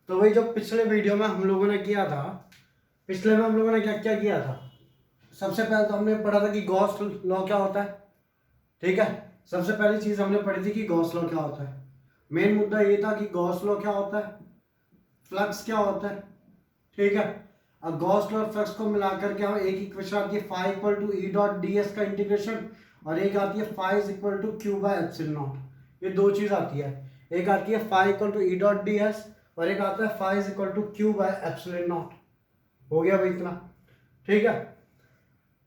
तो वही जो पिछले वीडियो में हम लोगों ने किया था, पिछले में हम लोगों ने क्या क्या किया था। सबसे पहले तो हमने पढ़ा था कि गॉस लॉ क्या होता है। ठीक है, सबसे पहली चीज हमने पढ़ी थी कि गॉस लॉ क्या होता है। मेन मुद्दा ये था कि गॉस लॉ क्या होता है, फ्लक्स क्या होता है। ठीक है, अब गॉस लॉ और फ्लक्स को मिलाकर के हम एक इक्वेशन आती है phi equal to E dot D S का इंटीग्रेशन, और एक आती है phi is equal to Q by epsilon naught. ये दो चीज आती है, एक आती है phi equal to E dot D S और एक आता है phi is equal to Q by epsilon naught. हो गया भाई इतना। ठीक है,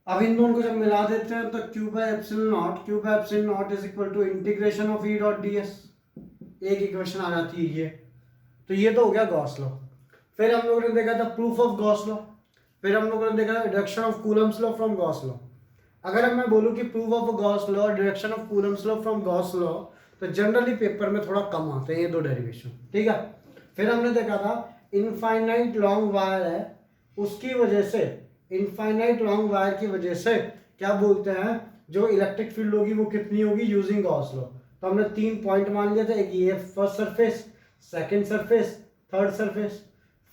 अब इन दोनों को जब मिला देते हैं तो Q by epsilon naught is equal to integration of E dot D S, एक इक्वेशन आ जाती है ये। तो ये तो हो गया गॉस लॉ। फिर हम लोगों ने देखा था प्रूफ ऑफ गॉस लॉ, फिर हम लोगों ने देखा था deduction of Coulomb's law from Gauss law. अगर अब मैं बोलूं कि प्रूफ ऑफ गॉस लॉ और deduction of Coulomb's law from Gauss law, तो जनरली पेपर में थोड़ा कम आते हैं ये दो डेरिवेशन। ठीक है, फिर हमने देखा था इनफाइनाइट लॉन्ग वायर है, उसकी वजह से, इनफाइनाइट लॉन्ग वायर की वजह से क्या बोलते हैं, जो इलेक्ट्रिक फील्ड होगी वो कितनी होगी यूजिंग गॉस लॉ। तो हमने 3 पॉइंट मान लिए थे, एक ये first surface, second surface, third surface.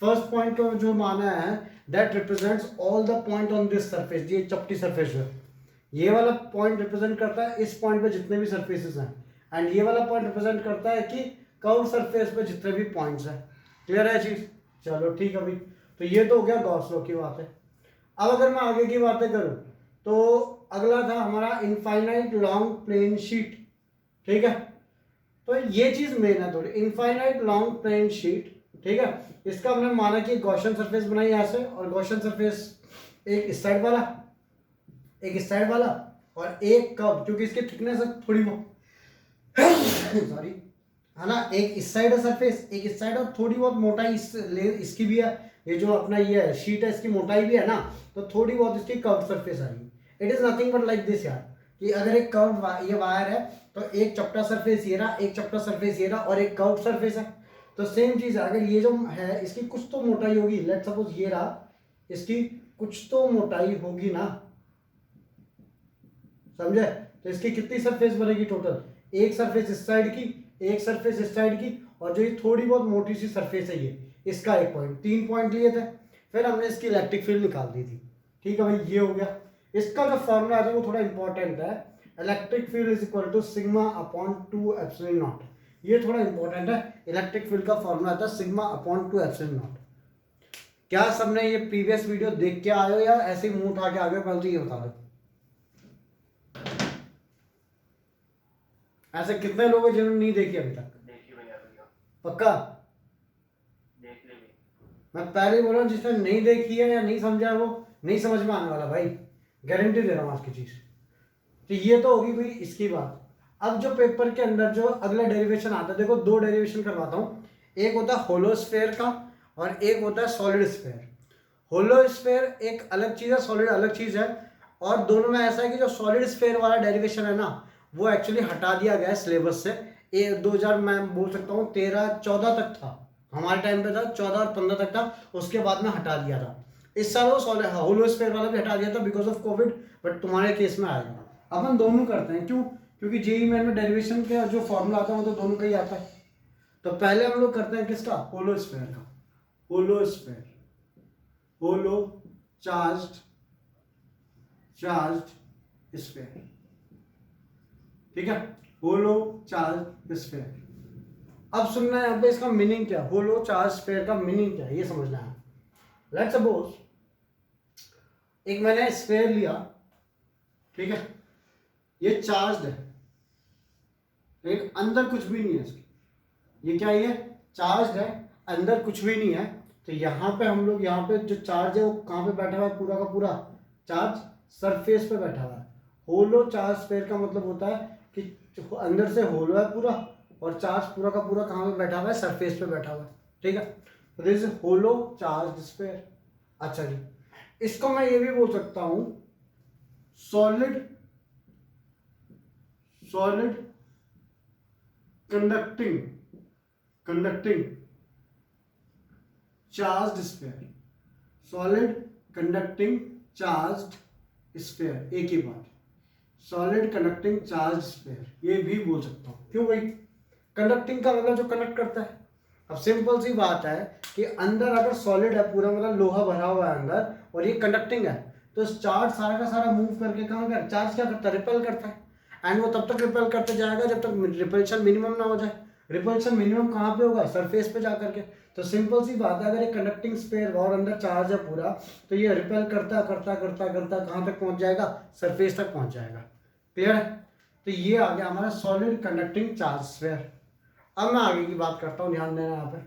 First point को जो माना है that represents all the point on this surface, ये चपटी सरफेस है, ये वाला पॉइंट रिप्रेजेंट करता है इस पॉइंट पे जितने भी सरफेसेस हैं, एंड ये वाला पॉइंट रिप्रेजेंट करता है कि कर्व सरफेस पे जितने भी पॉइंट्स हैं। क्लियर है चीज? चलो ठीक है भाई, तो ये तो हो गया गॉस लॉ की बात है। अब अगर मैं आगे की बातें करूं तो अगला था हमारा इनफाइनाइट लॉन्ग प्लेन शीट। ठीक है, तो ये चीज मेन है थोड़ी, इनफाइनाइट लॉन्ग प्लेन शीट। ठीक है, इसका हमने माना कि गॉसियन सरफेस बनाई ऐसे, और गॉसियन सरफेस एक इस साइड वाला, एक इस साइड वाला, और एक कर्व, क्योंकि इसकी थिकनेस है थोड़ी बहुत सॉरी, है ना, एक इस साइड है सरफेस, एक इस साइड, और थोड़ी बहुत मोटाई इसकी भी है, ये जो अपना ये है शीट है इसकी मोटाई भी है ना, तो थोड़ी बहुत इसकी कर्व सरफेस आएगी। It is nothing but like this यार, कि अगर एक कर्व ये वायर है तो एक चपटा सरफेस ये रहा, एक चपटा सरफेस ये रहा, और एक कर्व सरफेस है। तो सेम चीज है, अगर ये जो है इसकी कुछ तो मोटाई होगी, लेट सपोज ये रहा, इसकी कुछ तो मोटाई होगी ना, समझे? तो इसकी कितनी सरफेस बनेगी टोटल, एक सरफेस इस साइड की, एक सरफेस इस साइड की, और जो ये थोड़ी बहुत मोटी सी सरफेस है ये, इसका एक पॉइंट, 3 पॉइंट लिए थे। फिर हमने इसकी इलेक्ट्रिक फील्ड निकाल दी थी। ठीक है भाई, ये हो गया। इसका जो फॉर्मूला है वो थोड़ा इंपॉर्टेंट है, electric field is equal to sigma upon 2 epsilon naught. ये थोड़ा इंपॉर्टेंट है, इलेक्ट्रिक फील्ड का फॉर्मूला आता है सिग्मा अपॉन 2 एप्सिलॉन नॉट। क्या सबने ये प्रीवियस वीडियो देख के आए हो या ऐसे ही मुंह उठा के आ गए, पहले तो ये बता दो। ऐसे कितने लोग हैं जिन्होंने नहीं देखी अभी तक? पक्का? मैं पहले ही बोल रहा हूँ, जिसने नहीं देखी है या नहीं समझा है वो नहीं समझ में आने वाला भाई, गारंटी दे रहा हूँ आज की चीज। तो ये तो होगी भाई इसकी बात। अब जो पेपर के अंदर जो अगला डेरिवेशन आता है, देखो 2 डेरिवेशन करवाता हूँ, एक होता है होलो स्फेयर का और एक होता है सॉलिड स्फेयर। होलो स्फेयर एक अलग चीज है, सॉलिड अलग चीज है, और दोनों में ऐसा है कि जो सॉलिड स्फेयर वाला डेरिवेशन है ना, वो एक्चुअली हटा दिया गया है सिलेबस से। 2000 मैं बोल सकता हूँ 13-14 तक था, हमारे टाइम पे था 14 और 15 तक था, उसके बाद में हटा दिया था। इस साल वो होलो स्फेयर वाला भी हटा दिया था बिकॉज ऑफ कोविड, बट तुम्हारे केस में आएगा। अपन दोनों करते हैं, क्यों? क्योंकि जेईई मेन में डेरिवेशन का जो फॉर्मूला आता है वो तो दोनों का ही आता है। तो पहले हम लोग करते हैं किसका, होलो स्फेयर का। होलो स्फेयर, होलो चार्ज्ड स्फेयर। ठीक है, होलो चार्ज स्फेयर। अब सुनना है यहाँ पे इसका मीनिंग क्या, होलो चार्ज स्फेयर का मीनिंग क्या है ये समझना है। लेट्स सपोज एक मैंने स्फेयर लिया, ठीक है, ये चार्ज्ड है लेकिन अंदर कुछ भी नहीं है इसके, ये क्या, ये चार्ज्ड है, अंदर कुछ भी नहीं है। तो यहाँ पे हम लोग, यहाँ पे जो चार्ज है वो कहाँ पे बैठा हुआ है, पूरा का पूरा चार्ज सरफेस पे बैठा हुआ है। होलो चार्ज स्फेयर का मतलब होता है कि अंदर से होलो है पूरा, और चार्ज पूरा का पूरा कहाँ पे बैठा हुआ है, सरफेस पे बैठा हुआ है। ठीक है, तो this is hollow charge sphere. अच्छा जी, इसको मैं ये भी बोल सकता हूं solid conducting charged sphere, solid conducting charged sphere, एक ही बात, सॉलिड कंडक्टिंग चार्ज स्फेयर, ये भी बोल सकता हूं। क्यों भाई? कंडक्टिंग का मतलब जो कनेक्ट करता है, अब सिंपल सी बात है कि अंदर अगर सॉलिड है पूरा, मतलब लोहा भरा हुआ है अंदर और ये कंडक्टिंग है, तो चार्ज सारा का सारा मूव करके कहाँ कर, चार्ज क्या करता है, रिपेल करता है। एंड वो तब तक रिपेल करते जाएगा जब तक रिपल्शन मिनिमम ना हो जाए। रिपल्शन मिनिमम कहाँ पे होगा, सरफेस पे जा करके। तो सिंपल सी बात है, अगर एक कंडक्टिंग स्फीयर और अंदर चार्ज है पूरा, तो ये रिपेल करता करता करता करता कहाँ तक पहुंच जाएगा, सरफेस तक पहुंच जाएगा। क्लियर है? तो ये आ गया हमारा सॉलिड कंडक्टिंग चार्ज स्फीयर। अब मैं आगे की बात करता हूँ, ध्यान देना यहाँ पे।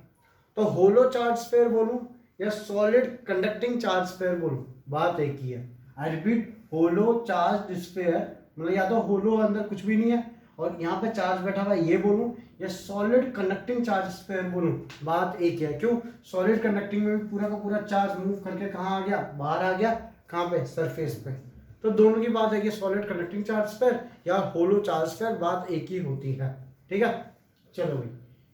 तो होलो चार्ज स्फीयर बोलूं या सॉलिड कंडक्टिंग चार्ज स्फीयर बोलूं, बात एक ही है। I repeat, hollow charge sphere मतलब या तो होलो अंदर कुछ भी नहीं है और यहाँ पे चार्ज बैठा हुआ है, ये बोलूं, या सॉलिड कंडक्टिंग चार्ज स्फीयर बोलूं, बात एक ही है। क्यों? सॉलिड कंडक्टिंग में पूरा का पूरा चार्ज मूव करके कहाँ आ गया, बाहर आ गया। कहाँ पे, सरफेस पे। तो दोनों की बात है कि सॉलिड कंडक्टिंग चार्ज स्फीयर या होलो चार्ज स्फीयर, बात एक ही होती है। ठीक है, चलो भाई,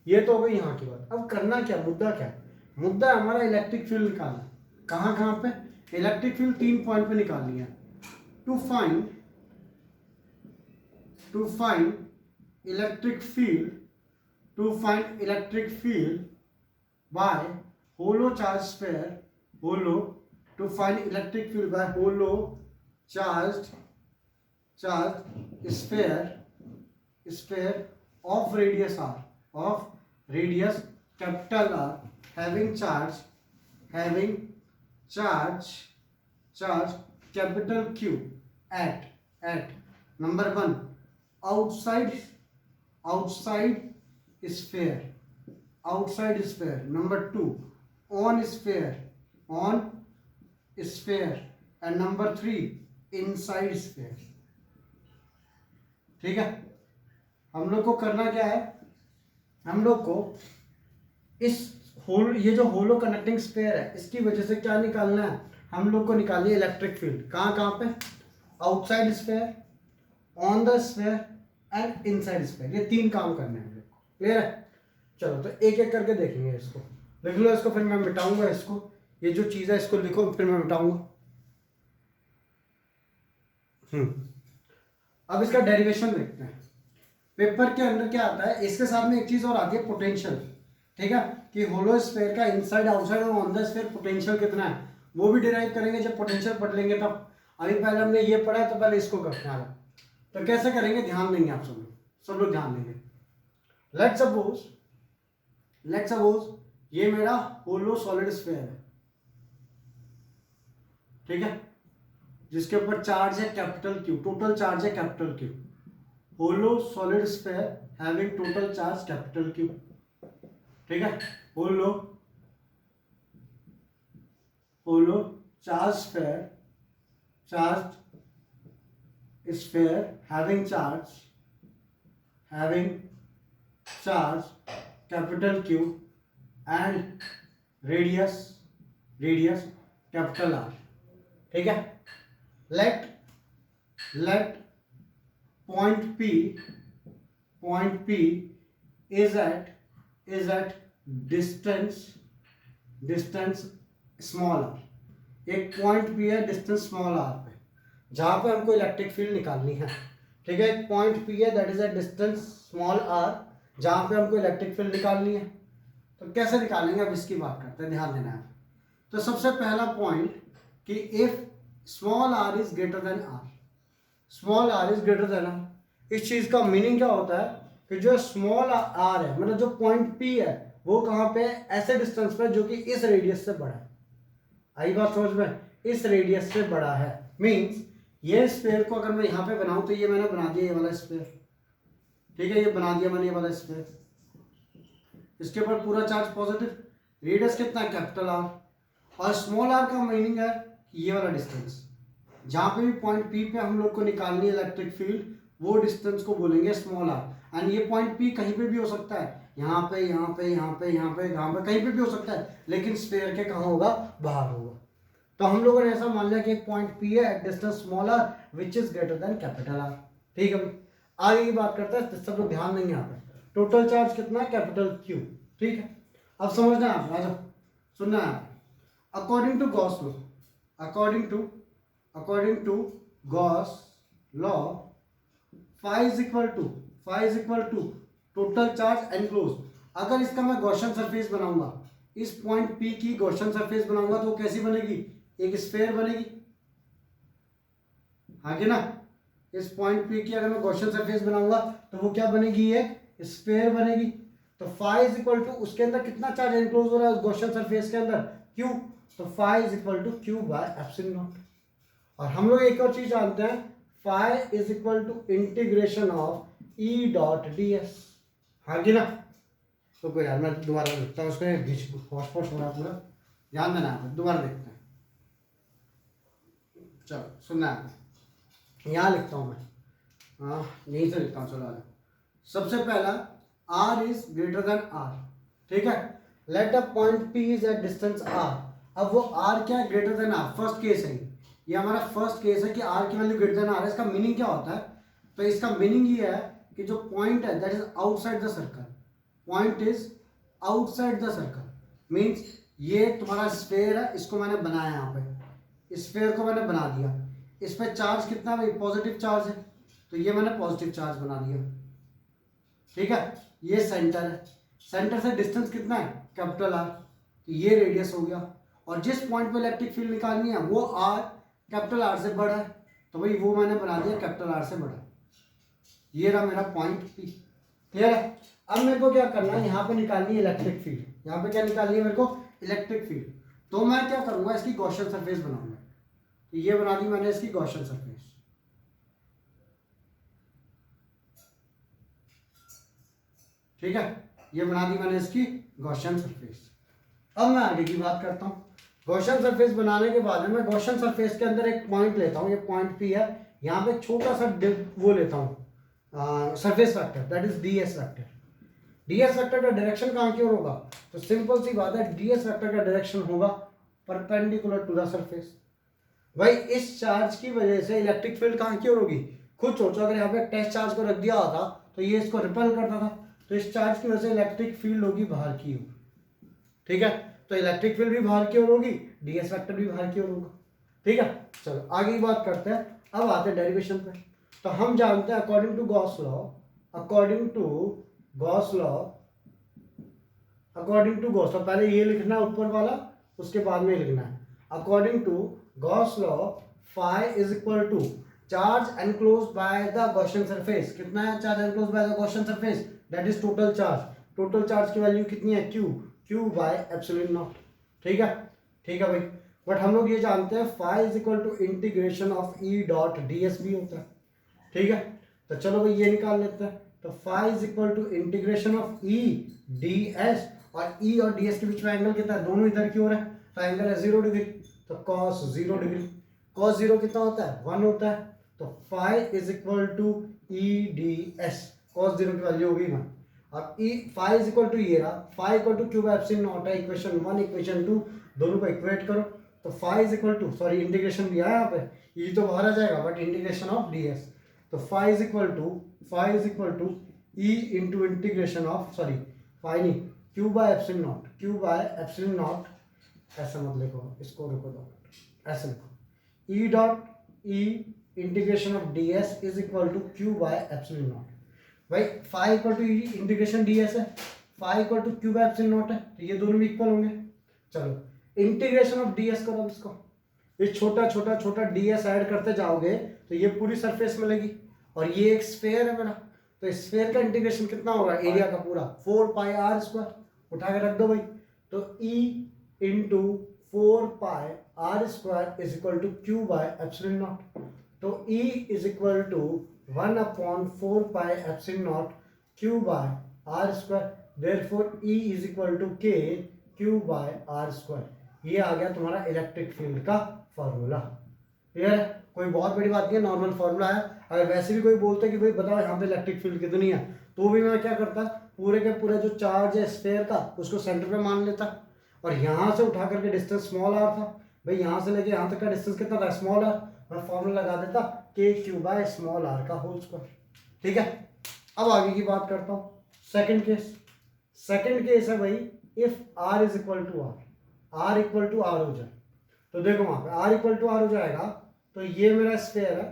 ये तो हो गई यहाँ की बात। अब करना क्या, मुद्दा क्या है? मुद्दा हमारा इलेक्ट्रिक फील्ड निकालना। कहाँ कहाँ पे? इलेक्ट्रिक फील्ड 3 पॉइंट पे निकालनी है। To find electric field, to find electric field by hollow charge sphere, hollow, to find electric field by hollow charge sphere of radius capital R, having charge capital Q at number 1 outside sphere, number 2 on sphere, and number 3 inside sphere। ठीक है, हम लोग को करना क्या है, हम लोग को इस ये जो होलो कनेक्टिंग स्फीयर है इसकी वजह से क्या निकालना है, हम लोग को निकालिए इलेक्ट्रिक फील्ड। कहाँ कहाँ पे? Outside sphere, on the sphere and inside sphere. ये 3 काम करने हैं हम लोग को। क्लियर है? चलो तो एक एक करके देखेंगे। इसको लिख लो, इसको फिर मैं मिटाऊंगा। इसको, ये जो चीज़ है इसको लिखो, फिर मैं मिटाऊंगा। अब इसका डेरिवेशन देखते हैं। पेपर के अंदर क्या आता है, इसके साथ में एक चीज और आती है, पोटेंशियल। ठीक है, कि होलो स्फीयर का इनसाइड, आउटसाइड और ऑन द स्फीयर पोटेंशियल कितना है, वो भी डिराइव करेंगे जब पोटेंशियल पढ़ लेंगे तब। अभी पहले हमने ये पढ़ा है तो पहले इसको करते हैं। तो कैसे करेंगे, ध्यान देंगे आप सब लोग ध्यान देंगे। लेट्स सपोज ये मेरा होलो सॉलिड स्फीयर है। ठीक है, जिसके ऊपर चार्ज है कैपिटल क्यू, टोटल चार्ज है capital Q. Hollow solid sphere having total charge capital Q. ठीक है, hollow charge sphere having charge capital Q and radius capital R. ठीक है, let point P is at distance small r। एक point P है distance small r पे, जहां पे हमको इलेक्ट्रिक फील्ड निकालनी है। ठीक है, एक पॉइंट P है that is a distance small r, जहां पे हमको इलेक्ट्रिक फील्ड निकालनी है। तो कैसे निकालेंगे, अब इसकी बात करते हैं, ध्यान देना है। तो सबसे पहला पॉइंट कि if small r is greater than r, small r is greater than r, इस चीज का मीनिंग क्या होता है कि जो स्मॉल r है, मतलब जो पॉइंट P है, वो कहाँ पे है, ऐसे डिस्टेंस पे जो कि इस रेडियस से बड़ा है। आई बात समझ में, इस रेडियस से बड़ा है। मींस ये स्फीयर को अगर मैं यहाँ पे बनाऊं तो ये मैंने बना दिया ये वाला स्फीयर। ठीक है, ये बना दिया मैंने ये वाला स्फीयर, इसके ऊपर पूरा चार्ज पॉजिटिव, रेडियस कितना है, कैपिटल R। और स्मॉल r का मीनिंग है ये वाला डिस्टेंस, जहां पे भी पॉइंट P पे हम लोग को निकालनी है इलेक्ट्रिक फील्ड, वो डिस्टेंस को बोलेंगे स्मॉल r। एंड ये पॉइंट P कहीं पे भी हो सकता है, यहाँ पे कहीं पे भी हो सकता है, लेकिन स्फीयर के कहाँ होगा, बाहर होगा। तो हम लोगों ने ऐसा मान लिया कि एक पॉइंट P है at distance small r which is greater than capital R। ठीक है, आगे की बात करते हैं, सब लोग ध्यान देंगे यहाँ पे। टोटल चार्ज कितना है, कैपिटल Q। ठीक है, अब समझना है आप, राजा सुनना है। According to Gauss law, according to Gauss law, phi is equal to total charge enclosed। अगर इसका मैं गॉसियन सरफेस बनाऊंगा, इस पॉइंट P की गॉसियन सरफेस बनाऊंगा तो वो कैसी बनेगी, एक स्फेयर बनेगी, आगे ना। इस पॉइंट P की अगर मैं गॉसियन सरफेस बनाऊंगा तो वो क्या बनेगी, एक स्फेयर बनेगी। तो फाई इज इक्वल टू, उसके अंदर कितना चार्ज एनक्लोज हो रहा है उस गॉसियन सरफेस के अंदर, Q। तो phi is equal to Q by epsilon naught. और हम लोग एक और चीज जानते हैं, phi is equal to integration of E dot D S, हाँ कि ना। तो कोई यार मैं दोबारा लिखता हूँ, उसमें हॉटस्पॉट हो रहा पूरा, ध्यान देना है, दोबारा देखते हैं। चलो सुनना है, यहाँ लिखता हूँ मैं, हाँ यहीं से लिखता हूँ। चलो आगे, सबसे पहला R is greater than R, ठीक है। Let a point P is at distance R। अब वो R क्या है, greater than R, first case है ये हमारा फर्स्ट केस है कि R की वैल्यू ग्रेटर देन R है। इसका मीनिंग क्या होता है, तो इसका मीनिंग ये है कि जो पॉइंट है that is outside the circle, point is outside the circle, means ये तुम्हारा स्फेयर है, इसको मैंने बनाया यहाँ पे, स्फेयर को मैंने बना दिया, इस पे चार्ज कितना भाई, पॉजिटिव चार्ज है, तो ये मैंने पॉजिटिव चार्ज बना दिया, ठीक है। ये सेंटर है, सेंटर से डिस्टेंस कितना है, कैपिटल R, तो ये रेडियस हो गया। और जिस पॉइंट पे इलेक्ट्रिक फील्ड निकालनी है वो R कैपिटल R से बड़ा है, तो भाई वो मैंने बना दिया कैपिटल R से बड़ा। ये रहा मेरा पॉइंट P, क्लियर है। अब मेरे को क्या करना है, यहाँ पे निकालनी है इलेक्ट्रिक फील्ड, यहाँ पे क्या निकालनी है मेरे को, इलेक्ट्रिक फील्ड। तो मैं क्या करूंगा, इसकी गॉसियन सरफेस बनाऊंगा, तो ये बना दी मैंने इसकी गॉसियन सरफेस, ठीक है, ये बना दी मैंने इसकी गॉसियन सरफेस। अब मैं आगे की बात करता हूँ। गॉसियन सरफेस बनाने के बाद में मैं गॉसियन सरफेस के अंदर एक पॉइंट लेता हूँ, ये पॉइंट P है, यहाँ पे छोटा सा वो लेता हूँ surface vector, that is ds vector. ds vector का डायरेक्शन कहाँ की ओर होगा, तो सिंपल सी बात है, ds वेक्टर का डायरेक्शन होगा परपेंडिकुलर टू द सरफेस। भाई इस चार्ज की वजह से इलेक्ट्रिक फील्ड कहाँ की ओर होगी, खुद सोचो, अगर यहाँ पे टेस्ट चार्ज को रख दिया होता तो ये इसको रिपेल करता था, तो इस चार्ज की वजह से इलेक्ट्रिक फील्ड होगी बाहर की ओर, ठीक है। तो इलेक्ट्रिक फील्ड भी बाहर की ओर होगी, ds वेक्टर भी बाहर की ओर होगा, ठीक है। चलो आगे की बात करते हैं, अब आते हैं डेरिवेशन पे। तो हम जानते हैं according to Gauss law, according to Gauss law, according to Gauss law, पहले ये लिखना है ऊपर वाला, उसके बाद में लिखना है according to Gauss law, phi is equal to charge enclosed by the Gaussian surface. कितना है charge enclosed by the Gaussian surface, that is total charge. Total charge की वैल्यू कितनी है, Q बाय एप्सिलॉन नॉट, ठीक है, ठीक है भाई। बट हम लोग ये जानते हैं phi is equal to integration of E dot ds भी होता है, ठीक है। तो चलो भाई ये निकाल लेते हैं। तो phi is equal to integration of E ds, और E और ds के बीच में एंगल कितना है, दोनों इधर की ओर है, तो एंगल है 0 डिग्री, तो cos 0 डिग्री, cos 0 कितना होता है, 1 होता है, तो phi is equal to E ds, cos 0 की वैल्यू होगी 1। अब E phi is equal to ये रहा, phi equal to Q by epsilon naught है, इक्वेशन 1 इक्वेशन 2 दोनों को इक्वेट करो, तो phi is equal to, sorry integration भी है यहाँ पे, E तो बाहर आ जाएगा बट इंटीग्रेशन ऑफ ds, तो phi is equal to E into integration of, sorry phi नहीं, Q by epsilon naught, Q by epsilon naught, ऐसा मत लिखो, इसको रुको दो, ऐसे लिखो, E dot E integration of ds is equal to Q by epsilon naught. भाई phi equal to integration ds है, phi equal to Q by epsilon naught है, तो ये दोनों भी इक्वल होंगे। चलो इंटीग्रेशन ऑफ ds करो इसको, ये छोटा छोटा छोटा ds ऐड करते जाओगे तो ये पूरी सरफेस मिलेगी, और ये एक स्फेयर है मेरा, तो स्फेयर का इंटीग्रेशन कितना होगा, एरिया का पूरा 4 पाई r स्क्वायर, उठा के रख दो भाई, तो E into 4 pi r square is equal to Q by epsilon naught. तो E is equal to 1/4 pi epsilon naught Q by r square, therefore E is equal to K Q by r square. ये आ गया तुम्हारा electric field का formula, clear है, कोई बहुत बड़ी बात नहीं है, नॉर्मल फॉर्मूला है। अगर वैसे भी कोई बोलता है कि भाई बताओ यहाँ पे इलेक्ट्रिक फील्ड कितनी है, तो भी मैं क्या करता, पूरे के पूरे जो चार्ज है स्फेयर का उसको सेंटर पे मान लेता, और यहाँ से उठा करके डिस्टेंस स्मॉल r था, भाई यहाँ से लेके यहाँ तक का डिस्टेंस कितना था, स्मॉल r, मैं फॉर्मूला लगा देता KQ बाय स्मॉल r का होल स्क्वायर, ठीक है। अब आगे की बात करता हूँ, सेकंड केस। सेकंड केस है भाई, if r is equal to r equal to r हो जाए, तो देखो वहां पे r इक्वल टू r हो जाएगा, तो ये मेरा स्फेयर है,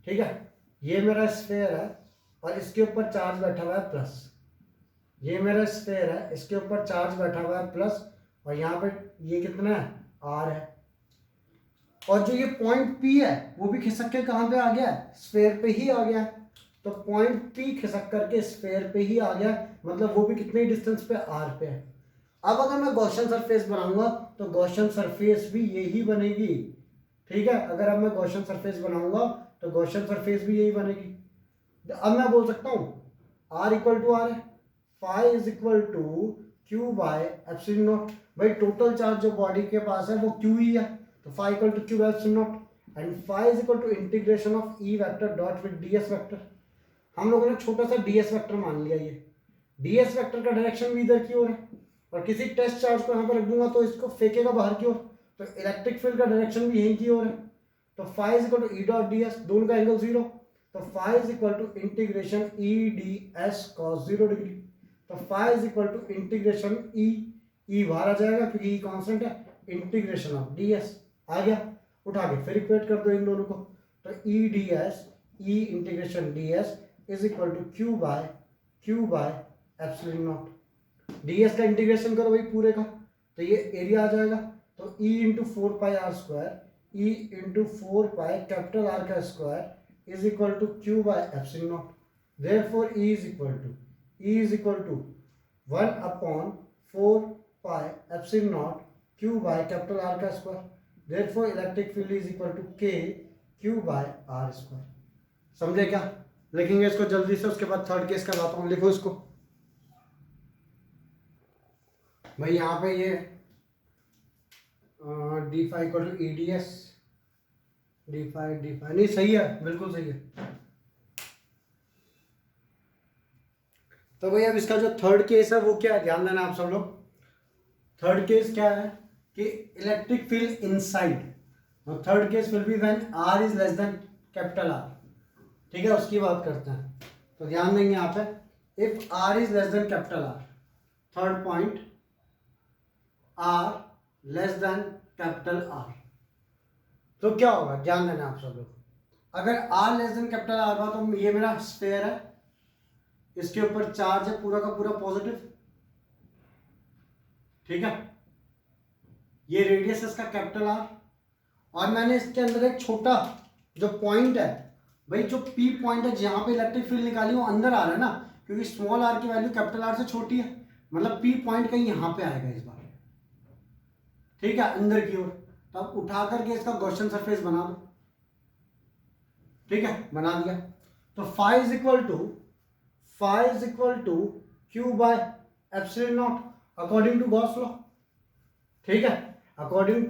ठीक है, ये मेरा स्फेयर है, और इसके ऊपर चार्ज बैठा हुआ है प्लस, ये मेरा स्फेयर है, इसके ऊपर चार्ज बैठा हुआ है प्लस, और यहाँ पे ये कितना है, आर है। और जो ये पॉइंट पी है वो भी खिसक के कहाँ पे आ गया है, स्फेयर पे ही आ गया है। तो पॉइंट पी खिसक करके स्फेयर पे ही आ गया, मतलब वो भी कितने डिस्टेंस पे, आर पे है। अब अगर मैं गॉसियन सरफेस बनाऊंगा तो गॉसियन सरफेस भी यही बनेगी, ठीक है। अगर अब मैं गॉसियन सरफेस बनाऊंगा तो गॉसियन सरफेस भी यही बनेगी। अब मैं बोल सकता हूँ r इक्वल टू आर है, phi is equal to Q by epsilon naught. भाई टोटल चार्ज जो बॉडी के पास है वो क्यू ही है, तो phi equal to Q by epsilon naught and phi is equal to integration of E vector dot with DS vector. हम लोगों ने छोटा सा डीएस वेक्टर मान लिया, ये डीएस वेक्टर का डायरेक्शन भी इधर की ओर है, और किसी टेस्ट चार्ज को यहाँ पर रख दूंगा तो इसको फेंकेगा बाहर की ओर, तो इलेक्ट्रिक फील्ड का डायरेक्शन भी यहीं की ओर है। तो phi is equal to E dot D S, दोनों का एंगल 0, तो phi is equal to integration E D S cos 0 degree. तो phi is equal to integration E बाहर आ जाएगा क्योंकि ई कांस्टेंट है, इंटीग्रेशन ऑफ डी एस आ गया, उठा के फिर इक्वेट कर दो इन दोनों को। तो E D S, E integration D S is equal to Q by epsilon naught. ds का इंटीग्रेशन करो भाई पूरे का, तो ये एरिया आ जाएगा। तो e into 4 pi R square, e into 4 pi capital R का square is equal to Q by epsilon naught. Therefore e is equal to 1 upon 4 pi epsilon naught Q by capital R का square. Therefore electric field is equal to k Q by R square. समझे क्या? लिखेंगे इसको जल्दी से, उसके बाद third case करवाता हूँ। लिखो इसको भाई, यहाँ पे ये D phi equal to E D S, D phi नहीं, सही है, बिल्कुल सही है। तो भाई अब इसका जो थर्ड केस है वो क्या है, ध्यान देना आप सब लोग। थर्ड केस क्या है कि electric field inside, third case will be when R is less than capital R, ठीक है, उसकी बात करते हैं। तो ध्यान देंगे यहाँ पे, if R is less than capital R, third point R less than capital R, तो क्या होगा, ध्यान देना आप सब लोग। अगर R less than capital R हुआ तो ये मेरा स्फीयर है, इसके ऊपर चार्ज है पूरा का पूरा पॉजिटिव, ठीक है, ये रेडियस है इसका कैपिटल आर, और मैंने इसके अंदर एक छोटा जो पॉइंट है, भाई जो पी पॉइंट है जहां पे इलेक्ट्रिक फील्ड निकाली वो अंदर आ रहा है ना, क्योंकि स्मॉल आर की वैल्यू कैपिटल आर से छोटी है, मतलब पी पॉइंट कहीं यहां पे आएगा इस बार, ठीक है, अंदर की ओर। तो अब उठा करके इसका गॉसियन सरफेस बना दो, ठीक है, बना दिया। तो phi is equal to Q by epsilon naught according to Gauss law, ठीक है, according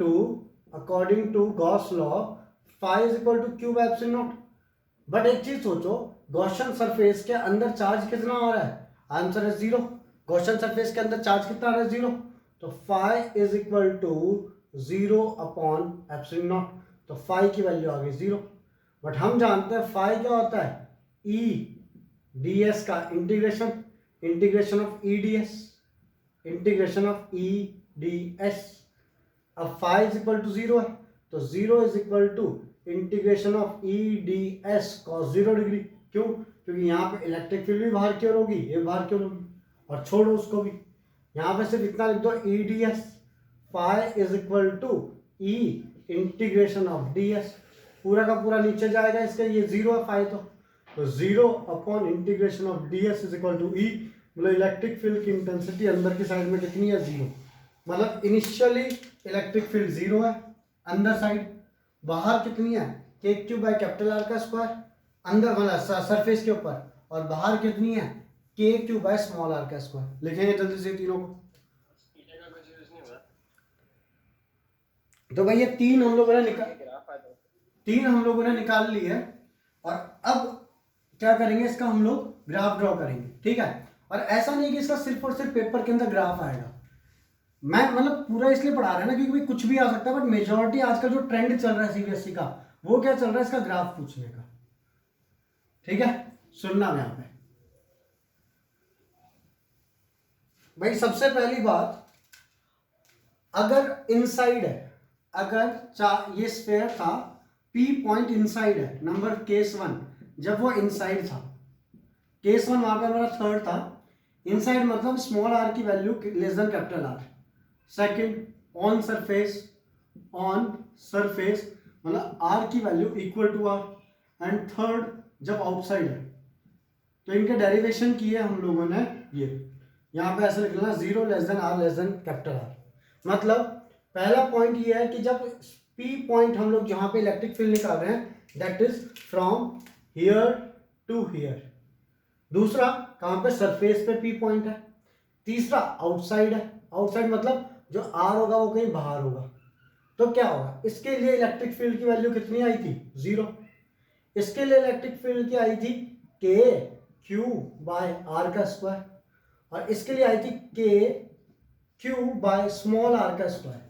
to Gauss law phi is equal to Q by epsilon naught. But एक चीज सोचो, गॉसियन सरफेस के अंदर चार्ज कितना आ रहा है, आंसर है 0। गॉसियन सरफेस के अंदर चार्ज कितना आ रहा है, 0, तो phi is equal to 0 upon epsilon naught, तो फाई की वैल्यू आ गई 0। बट हम जानते हैं फाई क्या होता है, ई डी एस का integration of E D S. अब फाई इज इक्वल टू 0 है, तो 0 is equal to integration of E D S cos 0 degree. क्यों? क्योंकि यहाँ पे इलेक्ट्रिक फील्ड भी बाहर की ओर होगी, ये बाहर की ओर होगी, और छोड़ो उसको भी, यहाँ पे सिर्फ इतना लिख दो, E D S, phi is equal to E integration of D S, पूरा का पूरा नीचे जाएगा इसके, ये 0 है फाई, तो 0 upon integration of D S is equal to E, मतलब इलेक्ट्रिक फील्ड की इंटेंसिटी अंदर की साइड में कितनी है, 0, मतलब इनिशियली इलेक्ट्रिक फील्ड 0 है अंदर साइड, बाहर कितनी है, के क्यू बाय कैपिटल आर का स्क्वायर, अंदर मतलब सरफेस के ऊपर, और बाहर कितनी है, के क्यू बाय स्मॉल आर का स्क्वायर। लिखेंगे जल्दी से तीनों को। तो भाई ये तीन हम लोगों ने निकाल ली है, और अब क्या करेंगे, इसका हम लोग ग्राफ ड्रॉ करेंगे, ठीक है। और ऐसा नहीं कि इसका सिर्फ और सिर्फ पेपर के अंदर ग्राफ आएगा, मैं मतलब पूरा इसलिए पढ़ा रहा है ना क्योंकि भाई कुछ भी आ सकता है, बट मेजॉरिटी आजकल जो ट्रेंड चल रहा है सीबीएसई का, वो क्या चल रहा है, इसका ग्राफ पूछने का, ठीक है। सुनना यहाँ पे भाई, सबसे पहली बात, अगर इनसाइड है, अगर ये स्फीयर था, पी पॉइंट इनसाइड है, नंबर केस 1, जब वो इनसाइड था, केस 1 वहां पे मेरा थर्ड था, इनसाइड मतलब स्मॉल आर की value less than capital R. Second, on surface मतलब आर की value equal to R. And third, जब आउटसाइड है। तो इनके डेरिवेशन किए हम लोगों ने ये, यहाँ पे ऐसे लिख लेना 0 less than R less than capital R. मतलब पहला पॉइंट ये है कि जब पी पॉइंट हम लोग जहाँ पे इलेक्ट्रिक फील्ड निकाल रहे हैं that is from here to here. दूसरा, कहाँ पे, सरफेस पे पी पॉइंट है। तीसरा, आउटसाइड है। आउटसाइड मतलब जो आर होगा वो कहीं बाहर होगा। तो क्या होगा, इसके लिए इलेक्ट्रिक फील्ड की वैल्यू कितनी आई थी, 0। इसके लिए इलेक्ट्रिक फील्ड की आई थी के क्यू बाय आर का स्क्वायर, और इसके लिए आई थी के क्यू बाय स्मॉल आर का स्क्वायर।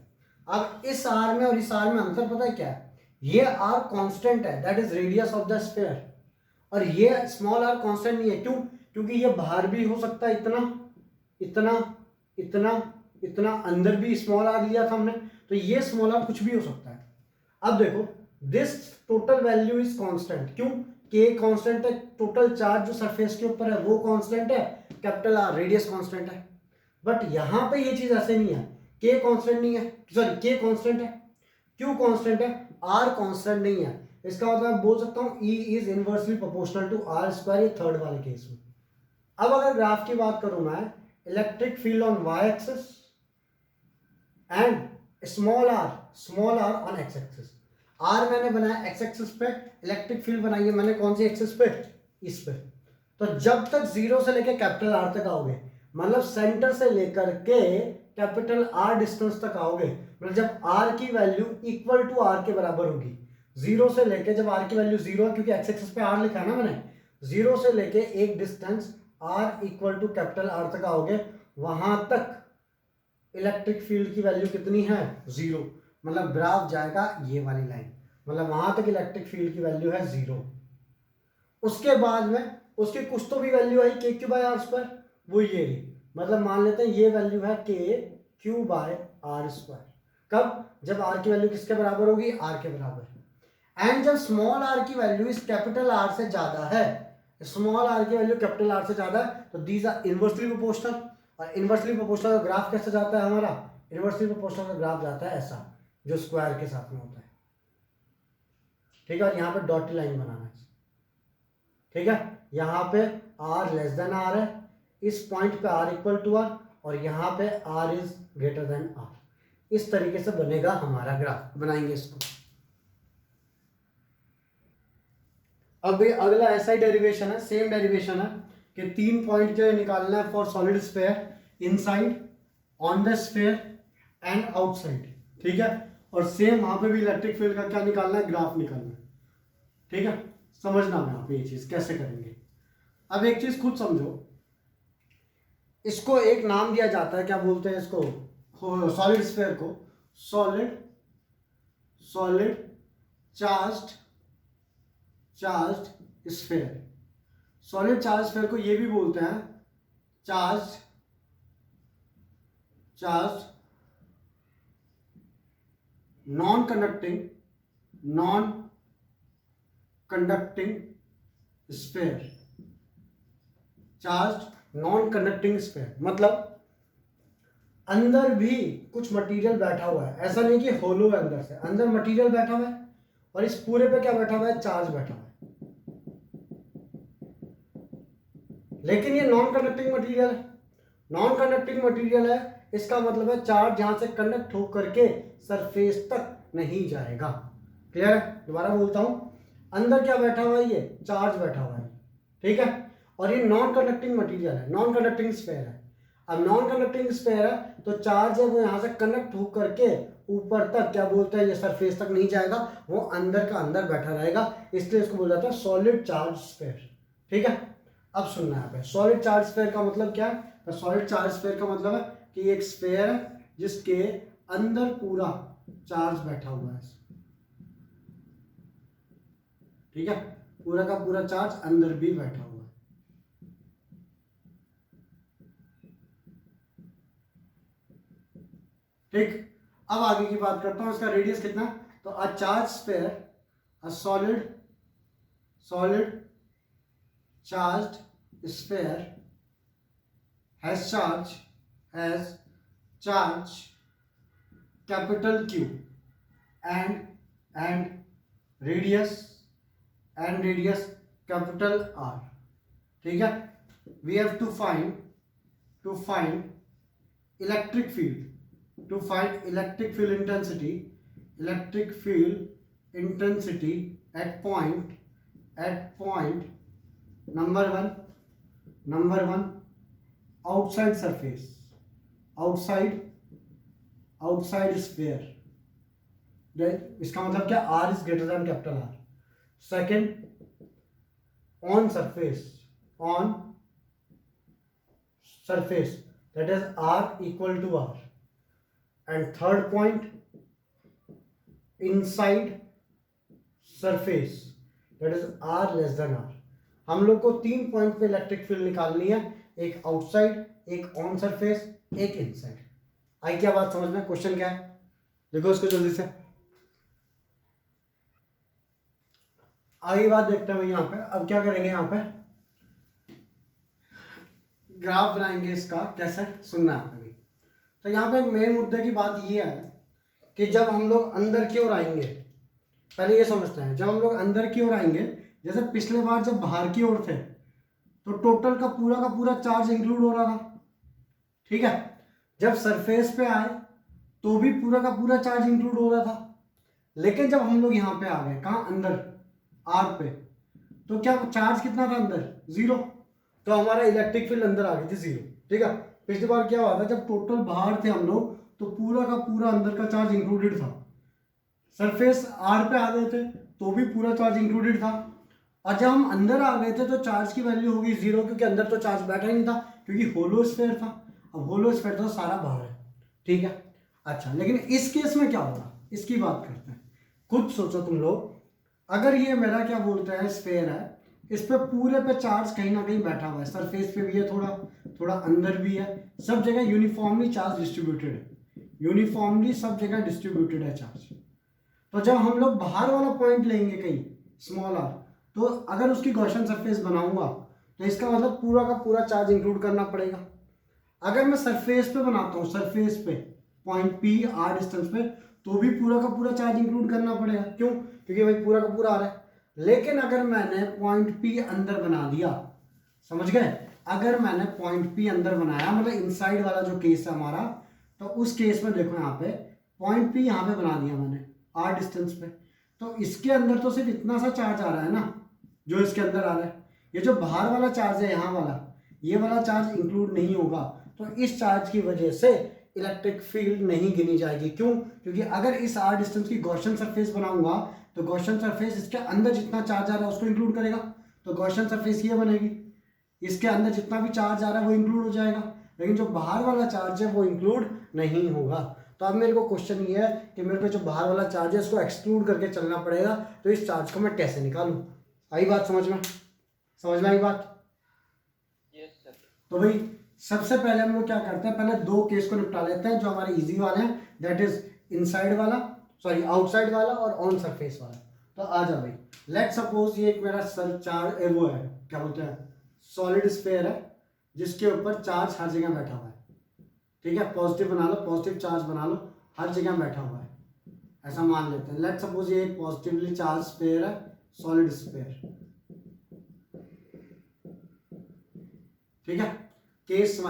अब इस आर में और इस आर में अंतर पता है क्या है, ये आर कांस्टेंट है, that is radius of the sphere, और ये स्मॉल आर कांस्टेंट नहीं है। क्यों? क्योंकि ये बाहर भी हो सकता है, इतना इतना इतना इतना, अंदर भी स्मॉल आर लिया था हमने, तो ये स्मॉल आर कुछ भी हो सकता है। अब देखो, this total value is constant. क्यों? के कांस्टेंट है, टोटल चार्ज जो सरफेस के ऊपर है वो कांस्टेंट है, कैपिटल आर रेडियस कांस्टेंट है। बट यहां पे ये चीज ऐसे नहीं है, के कांस्टेंट नहीं है, सॉरी के कांस्टेंट है, क्यू कांस्टेंट है, आर कांस्टेंट नहीं है। इसका मतलब मैं बोल सकता हूं E is inversely proportional to R square, ये थर्ड वाले केस में। अब अगर ग्राफ की बात करूं मैं, electric field on Y axis and small R on X axis. R मैंने बनाया एक्स एक्सिस पे, इलेक्ट्रिक फील्ड बनाई है मैंने कौन सी एक्सिस पे, इस पे। तो जब तक 0 से लेकर कैपिटल आर तक आओगे, मतलब सेंटर से लेकर के कैपिटल आर डिस्टेंस तक आओगे, मतलब जब आर की वैल्यू इक्वल टू आर के बराबर होगी, 0 से लेके, जब आर की वैल्यू 0 है क्योंकि एक्स एक्सिस पे आर लिखा है ना मैंने, 0 से लेके एक distance R equal to capital R तक आओगे, वहां तक इलेक्ट्रिक फील्ड की वैल्यू कितनी है, 0। मतलब ग्राफ जाएगा ये वाली लाइन, मतलब वहां तक इलेक्ट्रिक फील्ड की वैल्यू है 0। उसके बाद में उसकी कुछ तो भी वैल्यू आई के क्यू बाय आर स्क्वायर, वो ये रही। मतलब मान लेते हैं ये वैल्यू है के क्यू बाय आर स्क्वायर। कब? जब आर की वैल्यू किसके बराबर होगी, आर के बराबर। एंड जब स्मॉल आर की वैल्यू इस कैपिटल आर से ज्यादा है, स्मॉल आर की वैल्यू कैपिटल आर से ज्यादा है, तो दीज आर इनवर्सली प्रोपोर्शनल। और इनवर्सली प्रोपोर्शनल का ग्राफ कैसे जाता है हमारा, इनवर्सली प्रोपोर्शनल का ग्राफ जाता है ऐसा, जो स्क्वायर के साथ में होता है। ठीक है, और यहाँ पे डॉटेड लाइन बनाना है। ठीक है, यहाँ पे r लेस देन आर है, इस पॉइंट पे r इक्वल टू आर, और यहाँ पे r is greater than r। इस तरीके से बनेगा हमारा ग्राफ, बनाएंगे इसको। अब ये अगला ऐसा ही डेरिवेशन है, सेम डेरिवेशन है कि 3 पॉइंट जो निकालना है for solid sphere, inside, on the sphere and outside. ठीक है, और सेम वहां पे भी इलेक्ट्रिक फील्ड का क्या निकालना है, ग्राफ निकालना है। ठीक है, समझना है आप ये चीज कैसे करेंगे। अब एक चीज खुद समझो, इसको एक नाम दिया जाता है, क्या बोलते हैं इसको, सॉलिड स्फीयर को solid charged sphere. Solid charge sphere को ये भी बोलते हैं charge non conducting sphere. Charge non conducting sphere मतलब अंदर भी कुछ मटेरियल बैठा हुआ है, ऐसा नहीं कि होलो है, अंदर से अंदर मटेरियल बैठा हुआ है, और इस पूरे पे क्या बैठा हुआ है, चार्ज बैठा हुआ है। लेकिन ये नॉन कंडक्टिंग मटेरियल है, नॉन कंडक्टिंग मटेरियल है, इसका मतलब है चार्ज यहां से कंडक्ट होकर के सरफेस तक नहीं जाएगा। क्लियर है? दोबारा बोलता हूं, अंदर क्या बैठा हुआ है, ये चार्ज बैठा हुआ है। ठीक है, और ये नॉन कंडक्टिंग मटेरियल है, नॉन कंडक्टिंग स्फीयर है। अब नॉन कंडक्टिंग स्फीयर है तो चार्ज है वो यहां से कनेक्ट होकर के ऊपर तक, क्या बोलते हैं, ये सरफेस तक नहीं जाएगा, वो अंदर का अंदर बैठा रहेगा, इसलिए इसको बोला जाता है सॉलिड चार्ज स्फीयर। ठीक है, अब सुनना है, सॉलिड चार्ज स्फीयर का मतलब क्या है। सॉलिड चार्ज स्फीयर का मतलब है कि एक स्फीयर है जिसके अंदर पूरा चार्ज बैठा हुआ है। ठीक है, पूरा का पूरा चार्ज अंदर भी बैठा हुआ है। ठीक, अब आगे की बात करता हूं, इसका रेडियस कितना। तो a charge sphere, a solid charged sphere has charge capital Q and radius capital R. ठीक है, we have to find electric field, electric field intensity at point number one outside surface, outside sphere, इसका मतलब क्या, R is greater than capital R. Second, on surface, that is R equal to R. And third point, inside surface, that is R less than R. हम लोग को 3 point पे electric field निकालनी है, एक आउटसाइड, एक ऑन सरफेस, एक inside. आई क्या बात समझ में? क्वेश्चन क्या है, देखो इसको जल्दी से. आगे बात देखते हैं यहाँ पे. अब क्या करेंगे, यहाँ पे ग्राफ बनाएंगे इसका. कैसे, सुनना है अभी. तो यहाँ पे मेन मुद्दे की बात ये है कि जब हम लोग अंदर की ओर आएंगे, पहले ये समझते हैं, जब हम लोग अंदर की ओर आएंगे, जैसे पिछले बार जब बाहर की ओर थे तो टोटल का पूरा चार्ज इंक्लूड हो रहा था. ठीक है, जब सरफेस पे आए तो भी पूरा का पूरा चार्ज इंक्लूड हो रहा था. लेकिन जब हम लोग यहाँ पे आ गए, कहाँ, अंदर आर पे, तो क्या चार्ज कितना था अंदर, 0. तो हमारा इलेक्ट्रिक फील्ड अंदर आ गई थी 0. ठीक है, पिछली बार क्या हुआ था, जब टोटल बाहर थे हम लोग तो पूरा का पूरा अंदर का चार्ज इंक्लूडेड था. सरफेस आर पे आ गए थे तो भी पूरा चार्ज इंक्लूडेड था. और जब हम अंदर आ गए थे तो चार्ज की वैल्यू होगी 0, क्योंकि अंदर तो चार्ज बैठा ही नहीं था, क्योंकि होलो स्फीयर था. अब होलो स्फीयर तो सारा बाहर है. ठीक है, अच्छा, लेकिन इस केस में क्या होगा, इसकी बात करते हैं. खुद सोचो तुम लोग, अगर ये मेरा क्या बोलते हैं स्फीयर है, इस पे पूरे पे चार्ज कहीं ना कहीं बैठा हुआ है, सरफेस पे भी है, थोड़ा अंदर भी है, सब जगह यूनिफॉर्मली चार्ज डिस्ट्रीब्यूटेड है, यूनिफॉर्मली सब जगह डिस्ट्रीब्यूटेड है चार्ज. तो जब हम लोग बाहर वाला पॉइंट लेंगे कहीं स्मॉल आर, तो अगर उसकी गॉसियन सरफेस बनाऊंगा तो इसका मतलब पूरा का पूरा चार्ज इंक्लूड करना पड़ेगा. अगर मैं सरफेस पे बनाता हूँ, सरफेस पे पॉइंट पी आर डिस्टेंस पे, तो भी पूरा का पूरा चार्ज इंक्लूड करना पड़ेगा. क्यों? क्योंकि भाई पूरा का पूरा आ रहा है. लेकिन अगर मैंने पॉइंट पी अंदर बना दिया, समझ गए, अगर मैंने पॉइंट पी अंदर बनाया, मतलब इनसाइड वाला जो केस है हमारा, तो उस केस में देखो यहाँ पे पॉइंट पी यहाँ पे बना दिया मैंने आर डिस्टेंस पे, तो इसके अंदर तो सिर्फ इतना सा चार्ज आ रहा है ना, जो इसके अंदर आ रहा है. ये जो बाहर वाला चार्ज है यहाँ वाला, ये वाला चार्ज इंक्लूड नहीं होगा. तो इस चार्ज की वजह से इलेक्ट्रिक फील्ड नहीं गिनी जाएगी. क्यों? क्योंकि अगर इस आर डिस्टेंस की गॉसियन सरफेस बनाऊंगा तो गॉसियन सरफेस इसके अंदर जितना चार्ज आ रहा है उसको इंक्लूड करेगा, तो गॉसियन सरफेस ये बनेगी, इसके अंदर जितना भी चार्ज आ रहा है वो इंक्लूड हो जाएगा. लेकिन जो बाहर वाला चार्ज है वो इंक्लूड नहीं होगा. तो अब मेरे को क्वेश्चन ये है कि मेरे को जो बाहर वाला चार्ज है उसको एक्सक्लूड करके चलना पड़ेगा. तो इस चार्ज को मैं कैसे निकालूं? आई बात समझ में आई बात? Yes sir. तो भाई सबसे पहले हम लोग क्या करते हैं, पहले 2 केस को निपटा लेते हैं जो हमारे इजी वाले हैं, दैट इज इनसाइड वाला, सॉरी आउटसाइड वाला और ऑन सरफेस वाला. तो आ जा भाई, लेट सपोज ये एक मेरा सर चार्ज वो है, क्या बोलते हैं, सॉलिड स्फीयर है, जिसके ऊपर चार्ज हर जगह बैठा हुआ है. ठीक है, पॉजिटिव बना लो, पॉजिटिव चार्ज बना लो, हर जगह बैठा हुआ है, ऐसा मान लेते हैं. लेट सपोज ये एक पॉजिटिवली चार्ज स्फीयर है, सॉलिड स्फीयर. ठीक है, case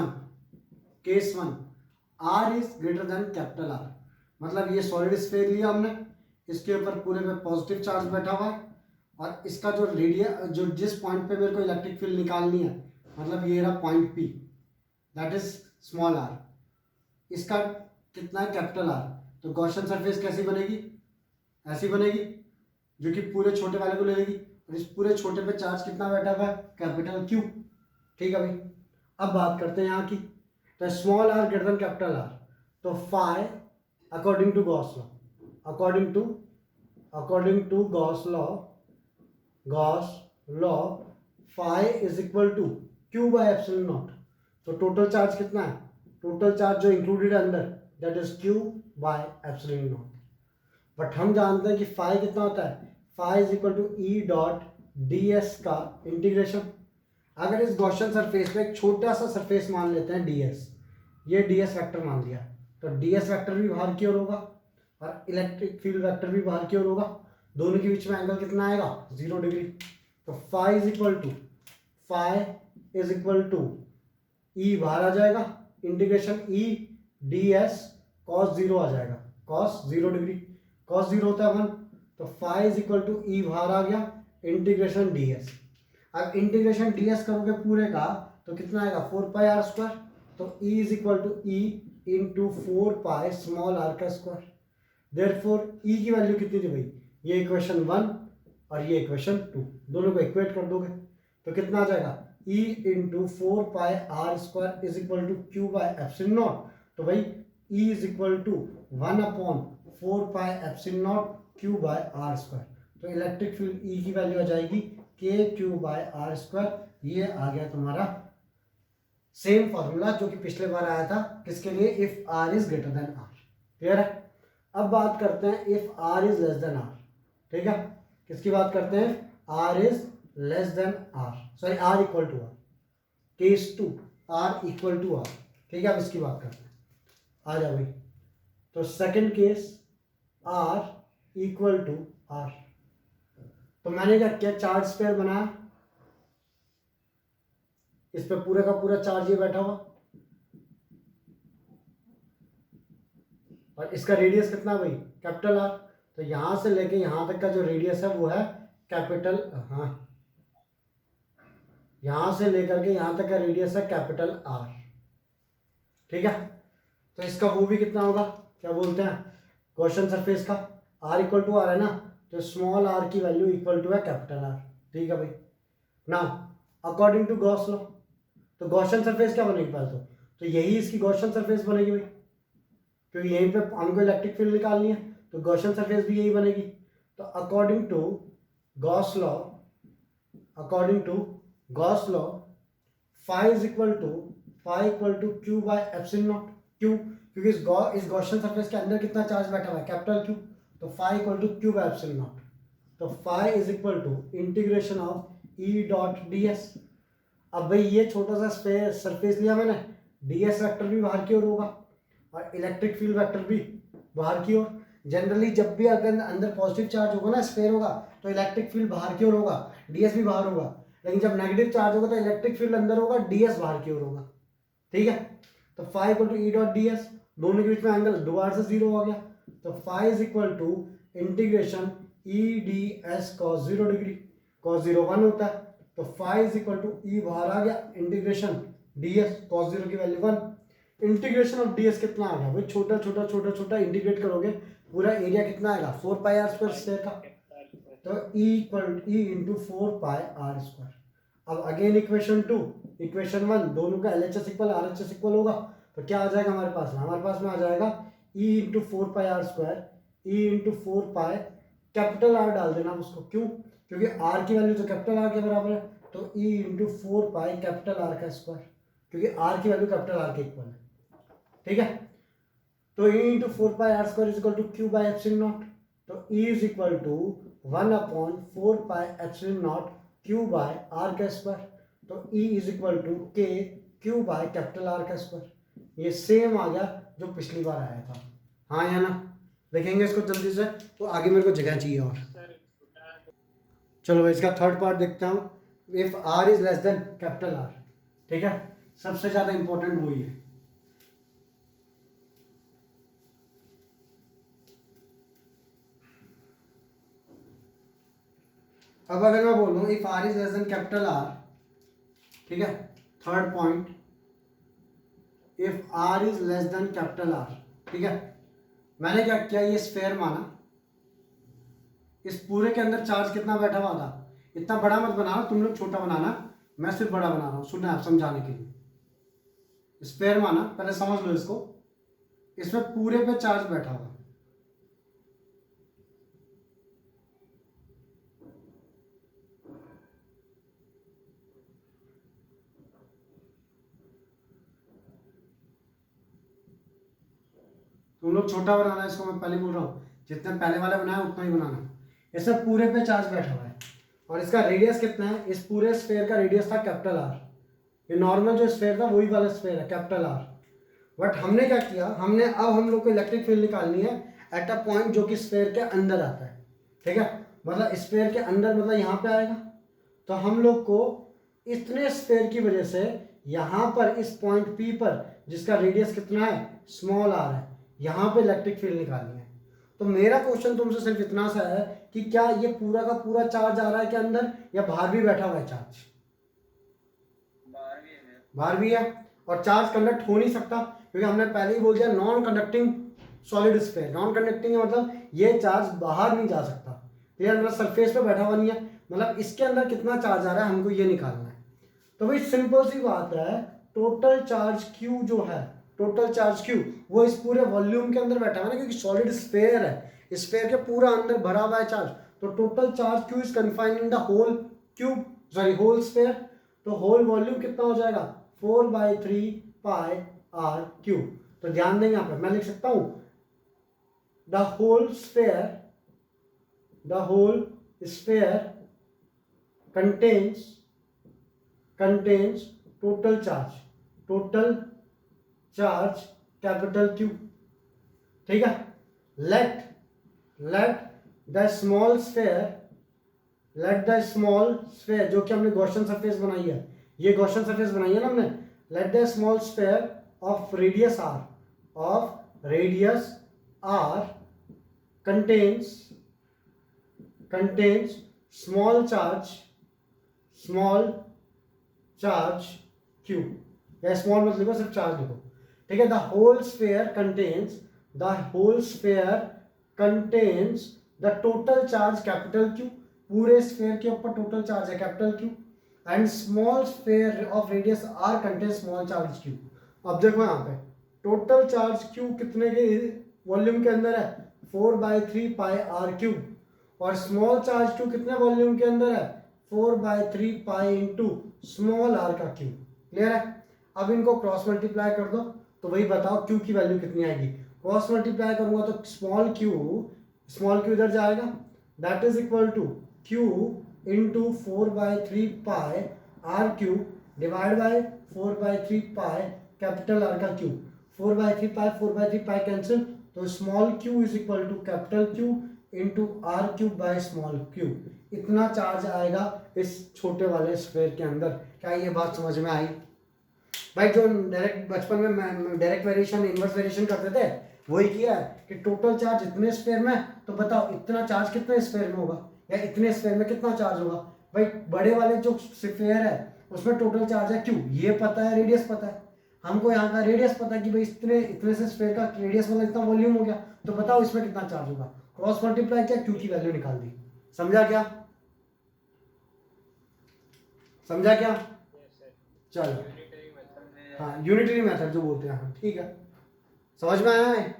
one R is greater than capital R. मतलब ये सॉलिड स्फीयर लिया हमने, इसके ऊपर पूरे में पॉजिटिव चार्ज बैठा हुआ है, और इसका जो रेडियस, जो जिस पॉइंट पे मेरे को इलेक्ट्रिक फील्ड निकालनी है, मतलब ये रहा point P, that is small R, इसका कितना है, कैपिटल आर. तो गॉसियन सरफेस कैसी बनेगी, ऐसी बनेगी, जो कि पूरे छोटे वाले को ले लेगी, और इस पूरे छोटे पे चार्ज कितना बैठा हुआ है, कैपिटल क्यू. ठीक है भाई, अब बात करते हैं यहाँ की. तो small R greater than capital R, तो phi according to Gauss law, according to Gauss law phi is equal to Q by epsilon naught. तो टोटल चार्ज कितना है, टोटल चार्ज जो इंक्लूडेड है अंदर, that is Q by epsilon naught. But हम जानते हैं कि फाई कितना होता है, phi is equal to E dot D S का इंटीग्रेशन. अगर इस गॉसियन सरफेस पे एक छोटा सा सरफेस मान लेते हैं ds, ये ds वेक्टर मान लिया, तो ds वेक्टर भी बाहर की ओर होगा और इलेक्ट्रिक फील्ड वेक्टर भी बाहर की ओर होगा। दोनों के बीच में एंगल कितना आएगा? 0 डिग्री। तो phi is equal to E बाहर आ जाएगा, इंटीग्रेशन ई ds cos 0 आ जाएगा, cos 0 डिग्री, cos 0 होता है 1, तो phi is equal to E बाहर आ गया, इंटीग्रेशन ds। अब इंटीग्रेशन ds करोगे पूरे का तो कितना आएगा? 4 पाई आर स्क्वायर। तो e is equal to E into 4 pi small R का स्क्वायर। देयरफॉर e की वैल्यू कितनी थी भाई? ये इक्वेशन 1 और ये इक्वेशन 2, दोनों को इक्वेट कर दोगे तो कितना आ जाएगा? e into 4 pi R square is equal to Q by epsilon naught. तो भाई e is equal to 1/4 pi epsilon naught Q by R square. तो इलेक्ट्रिक फील्ड e की वैल्यू आ जाएगी K Q by R square. ये आ गया तुम्हारा सेम फॉर्मूला जो कि पिछले बार आया था, किसके लिए? If R is greater than R. Clear है? अब बात करते हैं if R is less than R. ठीक है, किसकी बात करते हैं? R is less than R, sorry R equal to R, case 2 R equal to R. ठीक है, अब इसकी बात करते हैं, आ जाओ भाई। तो second case R equal to R, तो मैंने क्या किया? चार्ज स्फीयर बनाया, इस पे पूरे का पूरा चार्ज ये बैठा हुआ और इसका रेडियस कितना भाई? Capital R. तो यहां से लेके यहां तक का जो रेडियस है वो है कैपिटल, हाँ, यहां से लेकर के यहां तक का रेडियस है कैपिटल आर। ठीक है, तो इसका वो भी कितना होगा? क्या बोलते हैं गॉसियन सरफेस का? आर इक्वल टू आर है ना, तो स्मॉल आर की वैल्यू इक्वल टू है कैपिटल आर। ठीक है भाई। Now according to Gauss law, तो गॉसियन सरफेस क्या बनेगी पहले? तो यही इसकी गॉसियन सरफेस बनेगी भाई, क्योंकि यहीं पे हमको इलेक्ट्रिक फील्ड निकालनी है, तो गॉसियन सरफेस भी यही बनेगी। तो according to Gauss law, phi is equal to Q by epsilon naught. Q, क्योंकि इस गॉसियन सरफेस के अंदर कितना चार्ज बैठा हुआ है? Capital Q. तो phi equal to Q by epsilon naught. तो phi is equal to integration of E dot D S. अब भाई ये छोटा सा सरफेस लिया मैंने, ds वेक्टर भी बाहर की ओर होगा और इलेक्ट्रिक फील्ड वेक्टर भी बाहर की ओर। जनरली जब भी अगर अंदर पॉजिटिव चार्ज होगा ना, स्फीयर होगा, तो इलेक्ट्रिक फील्ड बाहर की ओर होगा, ds भी बाहर होगा। लेकिन जब नेगेटिव चार्ज होगा तो इलेक्ट्रिक फील्ड अंदर होगा, ds बाहर की ओर होगा। ठीक है, तो phi equal to E dot D S, दोनों के बीच में एंगल दोबारा से 0 हो गया, तो phi is equal to integration E D S cos 0 degree. Cos 0 1 होता है, तो phi is equal to E बाहर आ गया, इंटीग्रेशन ds cos 0 की वैल्यू 1। इंटीग्रेशन ऑफ ds कितना आ गया भाई? छोटा छोटा छोटा छोटा इंटीग्रेट करोगे पूरा एरिया कितना आएगा? 4 पाई आर स्क्वायर स्फीयर का, तो e into 4 pi R square. अब अगेन इक्वेशन 2, इक्वेशन 1, दोनों का LHS इक्वल RHS इक्वल होगा, तो क्या आ जाएगा हमारे पास में? हमारे पास में आ जाएगा e into 4 pi R square, e into 4 pi, capital R डाल देना उसको, क्यों? क्योंकि r की वैल्यू तो कैपिटल आर के बराबर है, तो e into 4 pi capital R का स्क्वायर, क्योंकि r की वैल्यू कैपिटल आर के इक्वल है। ठीक है, तो e into 4 pi R square is equal to Q by epsilon naught. तो e is equal to 1/4 pi epsilon naught Q by R का स्क्वायर। तो e is equal to K Q by capital R का square. ये same आ गया जो पिछली बार आया था। हाँ या ना? देखेंगे इसको जल्दी से, तो आगे मेरे को जगह चाहिए और। चलो भाई इसका थर्ड पार्ट देखता हूँ, if r is less than capital R। ठीक है, सबसे ज्यादा इंपॉर्टेंट वही है। अब अगर मैं बोलूं if r is less than capital R, ठीक है, third point, if r is less than capital R, ठीक है, मैंने क्या किया? ये स्फीयर माना, इस पूरे के अंदर चार्ज कितना बैठा हुआ था? इतना बड़ा मत बनाना, तुम लोग छोटा बनाना, मैं सिर्फ बड़ा बना रहा हूँ, सुनना आप समझाने के लिए। स्फीयर माना, पहले समझ लो इसको, इसमें पूरे पे चार्ज बैठा हुआ, तुम लोग छोटा बनाना, इसको मैं पहले बोल रहा हूँ, जितने पहले वाला बनाया उतना ही बनाना। इसमें पूरे पे चार्ज बैठा हुआ है और इसका रेडियस कितना है, इस पूरे स्फेयर का रेडियस था कैपिटल आर। ये नॉर्मल जो स्फेयर था वही वाला स्फेयर है कैपिटल आर। बट हमने क्या किया, हमने अब हम लोग को इलेक्ट्रिक फील्ड निकालनी है एट अ पॉइंट जो कि स्फेयर के अंदर आता है, ठीक है, मतलब स्फेयर के अंदर मतलब यहाँ पे आएगा। तो हम लोग को इतने स्फेयर की वजह से यहाँ पर इस पॉइंट पी पर जिसका रेडियस कितना है, स्मॉल आर है, यहाँ पे इलेक्ट्रिक फील्ड निकालनी है। तो मेरा क्वेश्चन तुमसे सिर्फ इतना सा है कि क्या ये पूरा का पूरा चार्ज आ रहा है के अंदर या बाहर भी बैठा हुआ है चार्ज? बाहर भी है। और चार्ज कंडक्ट हो नहीं सकता क्योंकि हमने पहले ही बोल दिया non conducting solid sphere. Non conducting मतलब ये चार्ज बाहर नहीं जा सकता, क्लियर, मतलब सरफेस पे बैठा हुआ नहीं है, मतलब इसके अंदर कितना चार्ज आ रहा है हमको ये निकालना है। तो भाई सिंपल सी बात है, टोटल चार्ज Q जो है, टोटल चार्ज Q वो इस पूरे वॉल्यूम के अंदर बैठा हुआ है ना, क्योंकि सॉलिड स्फेयर है, स्फेयर के पूरा अंदर भरा हुआ है चार्ज। तो total charge Q is confined in the whole cube, sorry whole sphere. तो होल वॉल्यूम कितना हो जाएगा, 4/3 पाई आर क्यूब। तो ध्यान दें यहाँ पे मैं लिख सकता हूं the whole sphere contains total charge capital Q, ठीक है। let the small sphere जो कि हमने गॉसियन सरफेस बनाई है, ये गॉसियन सरफेस बनाई है ना हमने, let the small sphere of radius r contains small charge Q, या स्मॉल मत लिखो, सिर्फ चार्ज लिखो, ठीक है। The whole sphere contains the total charge capital Q, पूरे स्फेयर के ऊपर टोटल चार्ज है capital Q, and small sphere of radius r contains small charge Q। अब देखो यहाँ पे टोटल चार्ज Q कितने के वॉल्यूम के अंदर है, 4/3 पाई आर क्यूब, और स्मॉल चार्ज Q कितने वॉल्यूम के अंदर है, 4/3 पाई इंटू स्मॉल आर का क्यूब, क्लियर है। अब इनको क्रॉस मल्टीप्लाई कर दो तो वही बताओ Q की वैल्यू कितनी आएगी। क्रॉस मल्टीप्लाई करूंगा तो स्मॉल क्यू इधर जाएगा, that is equal to Q into 4/3 pi R cube divide by 4/3 pi capital R का क्यूब। 4/3 पाई कैंसिल, तो small Q is equal to capital Q into R cube by small Q. इतना charge आएगा इस छोटे वाले sphere के अंदर। क्या ये बात समझ में आई भाई? जो डायरेक्ट बचपन में डायरेक्ट वेरिएशन इनवर्स वेरिएशन करते थे वही किया है कि टोटल चार्ज इतने स्फेयर में, तो बताओ इतना चार्ज कितने स्फेयर में होगा या इतने स्फेयर में कितना चार्ज होगा। भाई बड़े वाले जो स्फेयर है उसमें टोटल चार्ज है Q, ये पता है, रेडियस पता है हमको, यहाँ का रेडियस पता है कि भाई इतने से स्फेयर का रेडियस मतलब इतना वॉल्यूम हो गया, तो बताओ इसमें कितना चार्ज होगा। क्रॉस मल्टीप्लाई किया, Q की वैल्यू निकाल दी। समझा क्या? चलो हाँ, यूनिटरी मेथड जो बोलते हैं, हाँ ठीक है, समझ में आया है।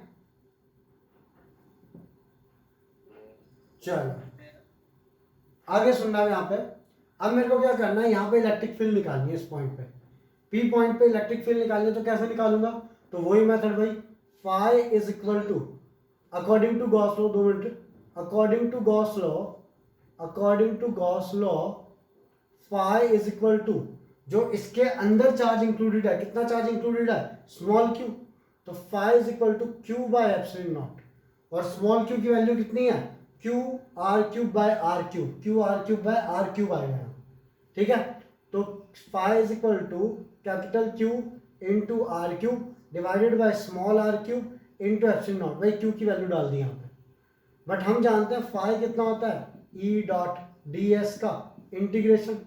चलो आगे सुनना है यहाँ पे। अब मेरे को क्या करना है, यहाँ पे इलेक्ट्रिक फील्ड निकालनी है इस पॉइंट पे, P पॉइंट पे इलेक्ट्रिक फील्ड निकालनी है। तो कैसे निकालूंगा, तो वही मेथड भाई, phi is equal to according to Gauss law, 2 minute, according to Gauss law phi is equal to जो इसके अंदर चार्ज इंक्लूडेड है, कितना चार्ज इंक्लूडेड है, स्मॉल Q, तो phi is equal to Q by epsilon naught, और small Q की value कितनी है, Q r cube by R cube आएगा, ठीक है। तो phi is equal to capital Q into R cube divided by small R cube into epsilon naught, भाई Q की वैल्यू डाल दी यहाँ पे। बट हम जानते हैं फाई कितना होता है, E डॉट डी एस का इंटीग्रेशन,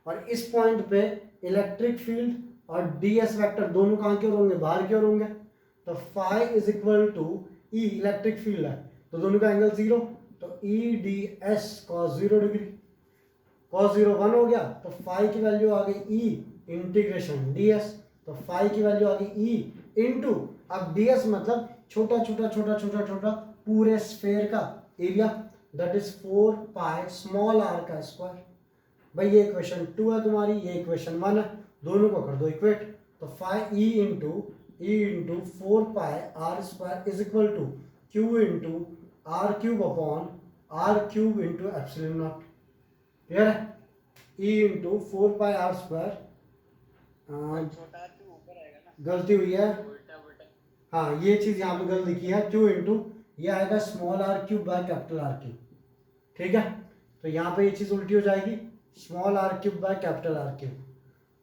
और इस पॉइंट पे इलेक्ट्रिक फील्ड और डी एस वैक्टर दोनों कहाँ की ओर होंगे, बाहर की ओर होंगे। तो phi is equal to E, electric field है तो दोनों का एंगल 0, तो E D S cos 0 degree, cos 0 1 हो गया, तो फाई की वैल्यू आ गई ई इंटीग्रेशन डी एस, तो फाई की वैल्यू आ गई ई इंटू, अब डी एस मतलब छोटा पूरे स्फेयर का area, that is 4 pi small R का स्क्वायर। भाई ये इक्वेशन 2 है तुम्हारी, ये इक्वेशन 1 है, दोनों को कर दो इक्वेट, तो phi E into 4 pi R square is equal to Q into R cube upon R cube into epsilon naught. Clear है? E into 4πr²। छोटा क्यों ऊपर आएगा ना, गलती हुई है, उल्टा उल्टा। हाँ ये चीज़ यहाँ पे गलत लिखी है, क्यू इंटू ये आएगा small R cube by capital R cube. ठीक है, तो यहाँ पे ये चीज़ उल्टी हो जाएगी, small R cube by capital R cube.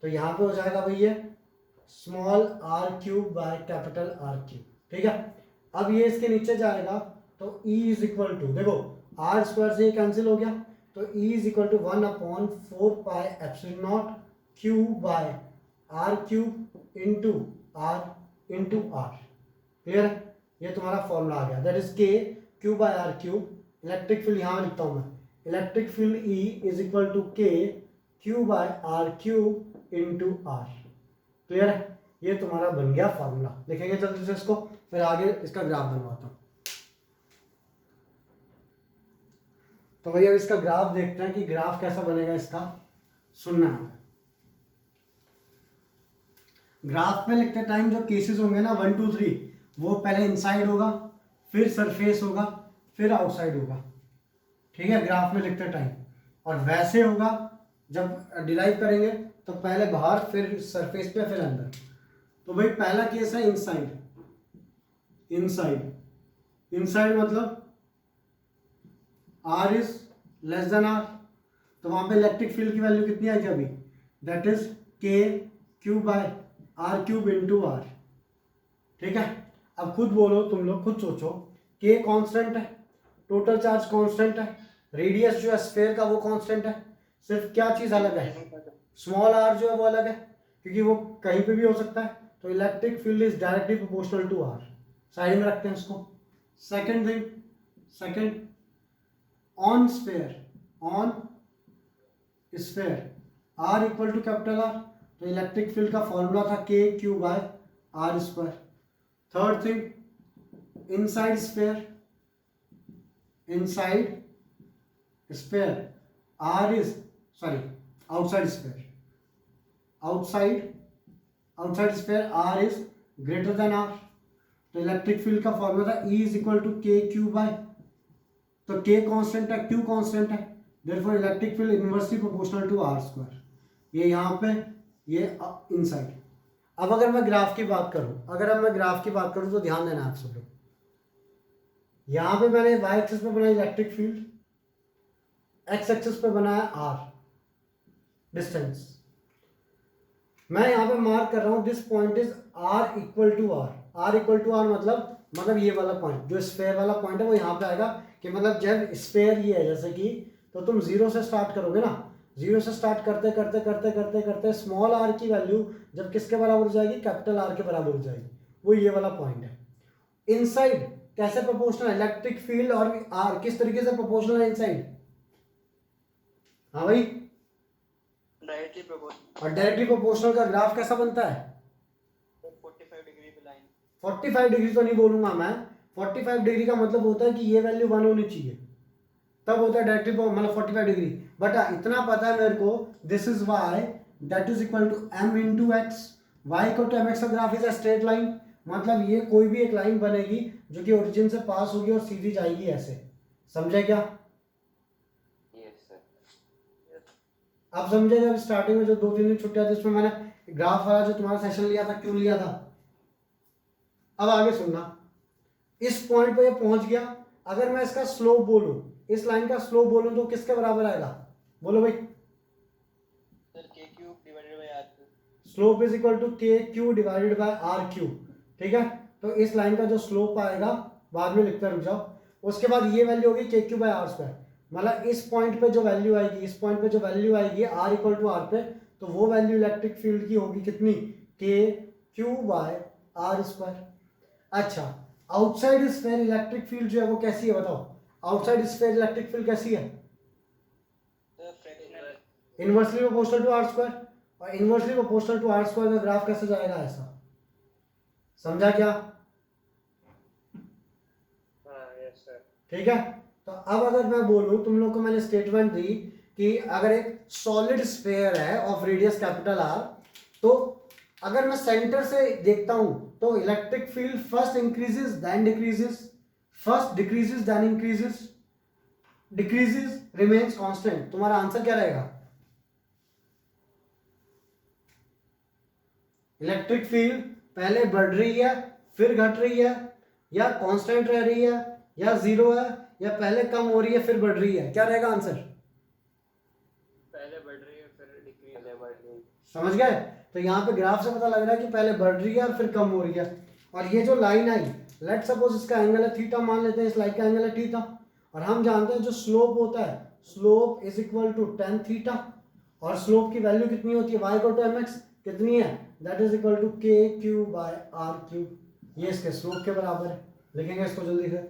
तो यहाँ पे हो जाएगा भाई ये small R cube by capital R cube. ठीक है, अब ये इसके नीचे जाएगा तो ई इज इक्वल टू, देखो आर स्क्वायर से ये कैंसिल हो गया, तो E is equal to 1/4πε0 Q by R cube into R into R. Clear है? ये तुम्हारा फॉर्मूला आ गया, that is K Q by R cube. Electric field यहाँ लिखता हूँ मैं, electric field E is equal to K Q by R cube into R. Clear है? ये तुम्हारा बन गया फॉर्मूला। लिखेंगे जल्दी से इसको, फिर आगे इसका ग्राफ बनवाता हूँ। तो भैया इसका ग्राफ देखते हैं कि ग्राफ कैसा बनेगा इसका, सुनना है। ग्राफ में लिखते टाइम जो केसेस होंगे ना 1 2 3, वो पहले इनसाइड होगा, फिर सरफेस होगा, फिर आउटसाइड होगा। ठीक है, ग्राफ में लिखते टाइम। और वैसे होगा जब डिराइव करेंगे तो पहले बाहर, फिर सरफेस पे, फिर अंदर। तो भाई पहला केस है इनसाइड। इनसाइड इनसाइड मतलब R is less than R, तो वहां पे इलेक्ट्रिक फील्ड की वैल्यू कितनी आएगी अभी, that is K Q by R cube into R. ठीक है, अब खुद बोलो, तुम लोग खुद सोचो, के कांस्टेंट है, टोटल चार्ज कांस्टेंट है, रेडियस जो है स्फीयर का वो कांस्टेंट है, सिर्फ क्या चीज अलग है, स्मॉल आर जो है वो अलग है, क्योंकि वो कहीं पे भी हो सकता है। तो electric field is directly proportional to R. Side में रखते हैं इसको। Second thing, second on sphere R equal to capital R, तो इलेक्ट्रिक फील्ड का फॉर्मूला था K Q by R square. Third thing inside sphere R is outside sphere R is greater than R, तो electric field का formula था E is equal to K Q by, तो K constant है, Q constant है, therefore electric field inversely proportional to R square. ये यहाँ पे, ये इनसाइड। अब अगर मैं ग्राफ की बात करूं, तो ध्यान देना आप सब लोग। यहां पे मैंने y एक्सिस पे बनाया इलेक्ट्रिक फील्ड, x एक्सिस पे बनाया r डिस्टेंस। मैं यहां पे मार्क कर रहा हूं this point is r equal to r मतलब ये वाला पॉइंट, जो स्फीयर वाला पॉइंट है वो यहां पे आएगा, कि मतलब जब स्फीयर ये है जैसे कि, तो तुम जीरो से स्टार्ट करोगे ना, जीरो से स्टार्ट करते करते करते करते करते स्मॉल आर की वैल्यू जब किसके बराबर हो जाएगी, कैपिटल आर के बराबर हो जाएगी, वो ये वाला पॉइंट है। इनसाइड कैसे प्रोपोर्शनल है, इलेक्ट्रिक फील्ड और आर किस तरीके से प्रोपोर्शनल है इनसाइड? हाँ भाई, डायरेक्टली प्रोपोर्शनल। और डायरेक्टली प्रोपोर्शनल का ग्राफ कैसा बनता है? 45 डिग्री पे लाइन। 45 डिग्री तो नहीं बोलूंगा मैं, 45 डिग्री का मतलब होता है कि ये वैल्यू 1 होनी चाहिए, तब होता है डायरेक्टली मतलब 45 डिग्री। बट इतना पता है मेरे को, this is Y that is equal to m into X. Y equal to mx का graph is a straight line, मतलब ये कोई भी एक लाइन बनेगी जो कि ओरिजिन से पास होगी और सीधी जाएगी ऐसे। समझे क्या? Yes sir. आप समझे? जब स्टार्टिंग में जो 2-3 दिन छुट्टियां थी उसमें मैंने ग्राफ वाला जो तुम्हारा सेशन लिया था, क्यों लिया था? अब आगे सुनना, इस पॉइंट पे ये पहुंच गया, अगर मैं इसका स्लोप बोलूं, इस लाइन का स्लोप बोलूं, तो किसके बराबर आएगा? बोलो भाई। Sir K cube divided by R cube. Slope is equal to K Q divided by R cube. ठीक है, तो इस लाइन का जो स्लोप आएगा, बाद में लिखते रुक जाओ, उसके बाद ये वैल्यू होगी के क्यू बाय आर स्क्वायर। मतलब इस पॉइंट पे जो वैल्यू आएगी, आर इक्वल टू आर पे, तो वो वैल्यू इलेक्ट्रिक फील्ड की होगी कितनी, के क्यू बाय आर स्क्वायर। अच्छा, आउटसाइड स्फीयर इलेक्ट्रिक फील्ड जो है वो कैसी है बताओ? आउटसाइड स्फीयर इलेक्ट्रिक फील्ड कैसी है? Inversely proportional to R square, और inversely proportional to R square का ग्राफ कैसे जाएगा ऐसा? समझा क्या? Yes sir. ठीक है, तो अब अगर मैं बोलूं, तुम लोग को मैंने स्टेटमेंट दी कि अगर एक सॉलिड स्फीयर है ऑफ रेडियस कैपिटल आर, तो अगर मैं सेंटर से देखता हूं तो electric field first increases then decreases, first decreases then increases, decreases remains constant, तुम्हारा आंसर क्या रहेगा? इलेक्ट्रिक फील्ड पहले बढ़ रही है फिर घट रही है, या कांस्टेंट रह रही है, या जीरो है, या पहले कम हो रही है फिर बढ़ रही है? क्या रहेगा आंसर? पहले बढ़ रही है फिर डिक्रीज, पहले बढ़ रही है। समझ गए? तो यहाँ पे ग्राफ से पता लग रहा है कि पहले बढ़ रही है और फिर कम हो रही है। और ये जो लाइन आई, लेट सपोज इसका एंगल है थीटा, मान लेते हैं इस लाइन का एंगल है थीटा, और हम जानते हैं जो स्लोप होता है, slope is equal to tan theta, और स्लोप की वैल्यू कितनी होती है? y इक्वल टू mx, कितनी है? That is equal to k q by r cube. ये इसके स्लोप के बराबर है। लिखेंगे इसको जल्दी से।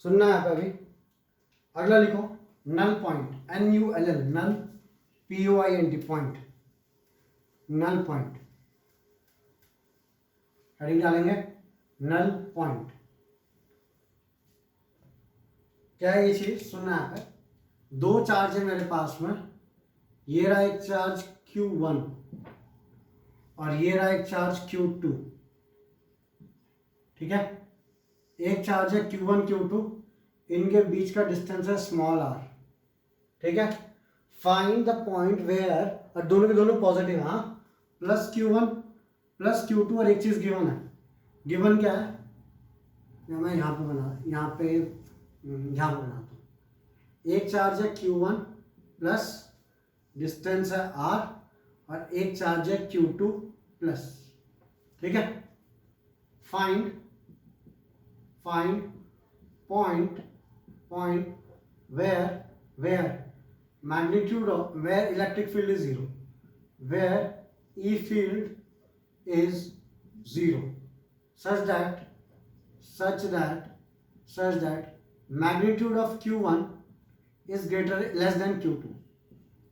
सुनना है अभी। अगला लिखो, null point, NULL, null, POINT, point, null point. Heading डालेंगे नल पॉइंट। क्या है ये चीज? सुनना है। दो चार्ज है मेरे पास में, ये रहा एक चार्ज Q1 और ये रहा एक चार्ज Q2। ठीक है, एक चार्ज है Q1 Q2, इनके बीच का डिस्टेंस है स्मॉल r। ठीक है, फाइंड द पॉइंट वेयर, और दोनों के दोनों पॉजिटिव, हाँ, प्लस Q1 प्लस Q2, और एक चीज गिवन है। गिवन क्या है? मैं यहाँ पे बनाता हूँ। एक चार्ज है Q1 प्लस डिस्टेंस है r, और एक चार्ज है Q2 प्लस। ठीक है, find point where magnitude of, where electric field is zero, where E field is zero, such that magnitude of Q1 is less than Q2।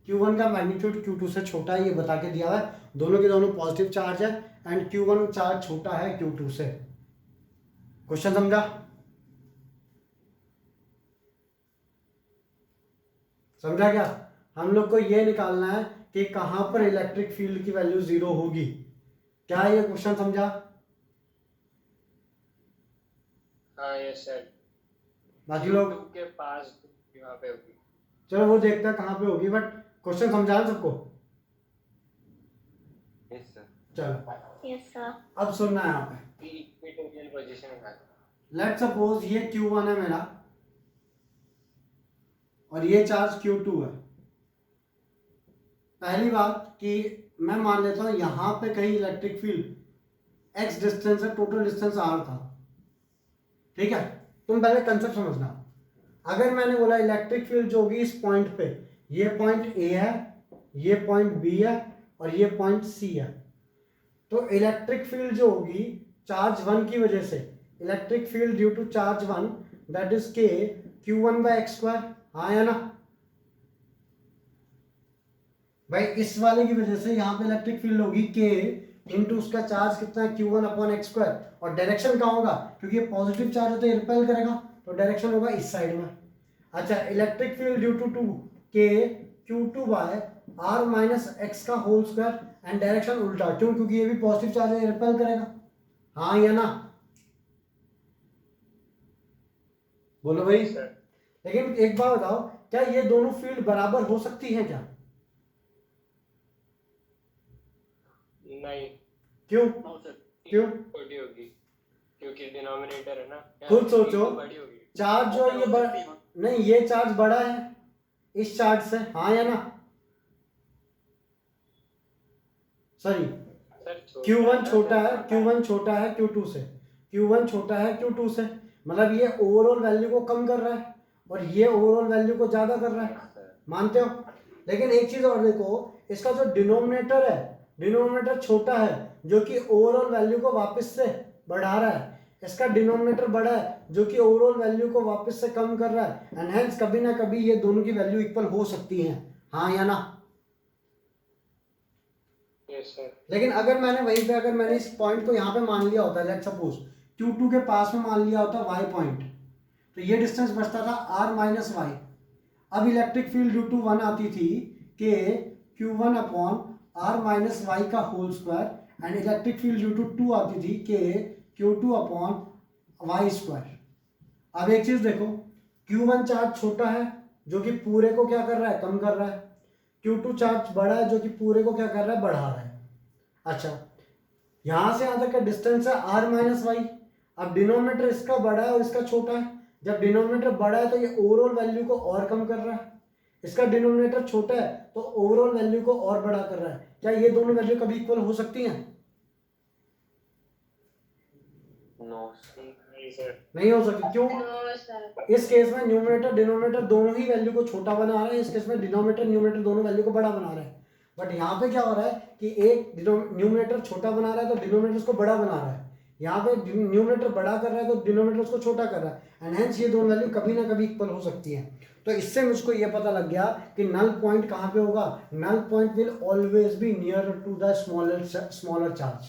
Q1 का magnitude Q2 से छोटा है, ये बता के दिया है। दोनों के दोनों पॉजिटिव चार्ज है, एंड Q1 चार्ज छोटा है Q2 से। क्वेश्चन समझा? समझा क्या? हम लोग को ये निकालना है कि कहां पर इलेक्ट्रिक फील्ड की वैल्यू जीरो होगी। क्या ये क्वेश्चन समझा? हाँ यस सर। बाकी लोग के पास यहाँ पे होगी। चलो वो देखते हैं कहां पे होगी, बट क्वेश्चन समझा ना सबको? Yes sir. चलो यस सर। अब सुनना है यहाँ पे। इक्वेटोरियल पोजीशन है। लेट सपोज ये Q1 है मेरा, और ये चार्ज Q2 है। पहली बात कि मैं मान लेता हूं यहां पे कहीं इलेक्ट्रिक फील्ड x डिस्टेंस है, टोटल डिस्टेंस r था। ठीक है, तुम पहले कंसेप्ट समझना। अगर मैंने बोला इलेक्ट्रिक फील्ड जो होगी इस पॉइंट पे, ये पॉइंट A है, ये पॉइंट B है, और ये पॉइंट C है, तो इलेक्ट्रिक फील्ड जो होगी चार्ज 1 की वजह से, electric field due to charge 1, that is K Q1 by x square. हाँ या ना भाई? इस वाले की वजह से यहाँ पे इलेक्ट्रिक फील्ड होगी K इंटू उसका चार्ज कितना है Q1 अपॉन x स्क्वायर, और डायरेक्शन कहाँ होगा? क्योंकि ये पॉजिटिव चार्ज है तो ये रिपेल करेगा, तो डायरेक्शन होगा इस साइड में। अच्छा, electric field due to K Q2 by r minus x का होल स्क्वायर, एंड डायरेक्शन उल्टा, क्यों? क्योंकि ये भी पॉजिटिव चार्ज है, ये रिपेल करेगा। हाँ या ना? बोलो भाई। लेकिन एक बात बताओ, क्या ये दोनों फील्ड बराबर हो सकती है क्या? नहीं। क्यों? क्यों? छोटी होगी क्योंकि डिनोमिनेटर है ना। खुद सोचो, बड़ी होगी। चार्ज जो ये नहीं, ये चार्ज बड़ा है इस चार्ज से। हाँ या ना? सॉरी, Q1 छोटा है, Q1 छोटा है Q2 से, Q1 छोटा है Q2 से, मतलब ये ओवरऑल वैल्यू को कम कर रहा है और ये ओवरऑल वैल्यू को ज्यादा कर रहा है। मानते हो? लेकिन एक चीज और देखो, इसका जो डिनोमिनेटर है, डिनोमिनेटर छोटा है जो कि ओवरऑल वैल्यू को वापस से बढ़ा रहा है, इसका डिनोमिनेटर बड़ा है जो कि ओवरऑल वैल्यू को वापस से कम कर रहा है, एंड हेंस कभी ना कभी ये दोनों की वैल्यू इक्वल हो सकती है। हाँ या ना? लेकिन अगर मैंने वहीं पे, अगर मैंने इस पॉइंट को यहाँ पे मान लिया होता, लेट सपोज Q2 के पास में मान लिया होता y पॉइंट, तो ये डिस्टेंस बचता था r माइनस वाई। अब इलेक्ट्रिक फील्ड ड्यू टू 1 आती थी कि Q1 upon r minus Y का whole square, and electric field due to 2 आती थी के Q2 अपॉन वाई स्क्वायर। अब एक चीज देखो, Q1 चार्ज छोटा है जो कि पूरे को क्या कर रहा है, कम कर रहा है। Q2 चार्ज बड़ा है जो कि पूरे को क्या कर रहा है, बढ़ा रहा है। अच्छा, यहां से यहां तक का डिस्टेंस है r माइनस वाई। अब डिनोमिनेटर इसका बड़ा है और इसका छोटा है। जब डिनोमिनेटर बड़ा है तो ये ओवरऑल वैल्यू को और कम कर रहा है, इसका डिनोमिनेटर छोटा है तो ओवरऑल वैल्यू को और बड़ा कर रहा है। क्या ये दोनों वैल्यू कभी इक्वल हो सकती हैं? नो नहीं हो सकती। क्यों? इस केस में न्यूमरेटर डिनोमिनेटर दोनों ही वैल्यू को छोटा बना रहे हैं, इस केस में डिनोमिनेटर न्यूमरेटर दोनों वैल्यू को बड़ा बना रहे हैं। बट यहाँ पे क्या हो रहा है कि एक न्यूमरेटर छोटा बना रहा है तो डिनोमिनेटर उसको बड़ा बना रहा है, यहाँ पे न्यूमरेटर बड़ा कर रहा है तो डिनोमिनेटर उसको छोटा कर रहा है, एंड हेंस ये दोनों वैल्यू कभी ना कभी इक्वल हो सकती है। तो इससे मुझको ये पता लग गया कि नल पॉइंट कहाँ पे होगा। Null point will always be near to the smaller charge.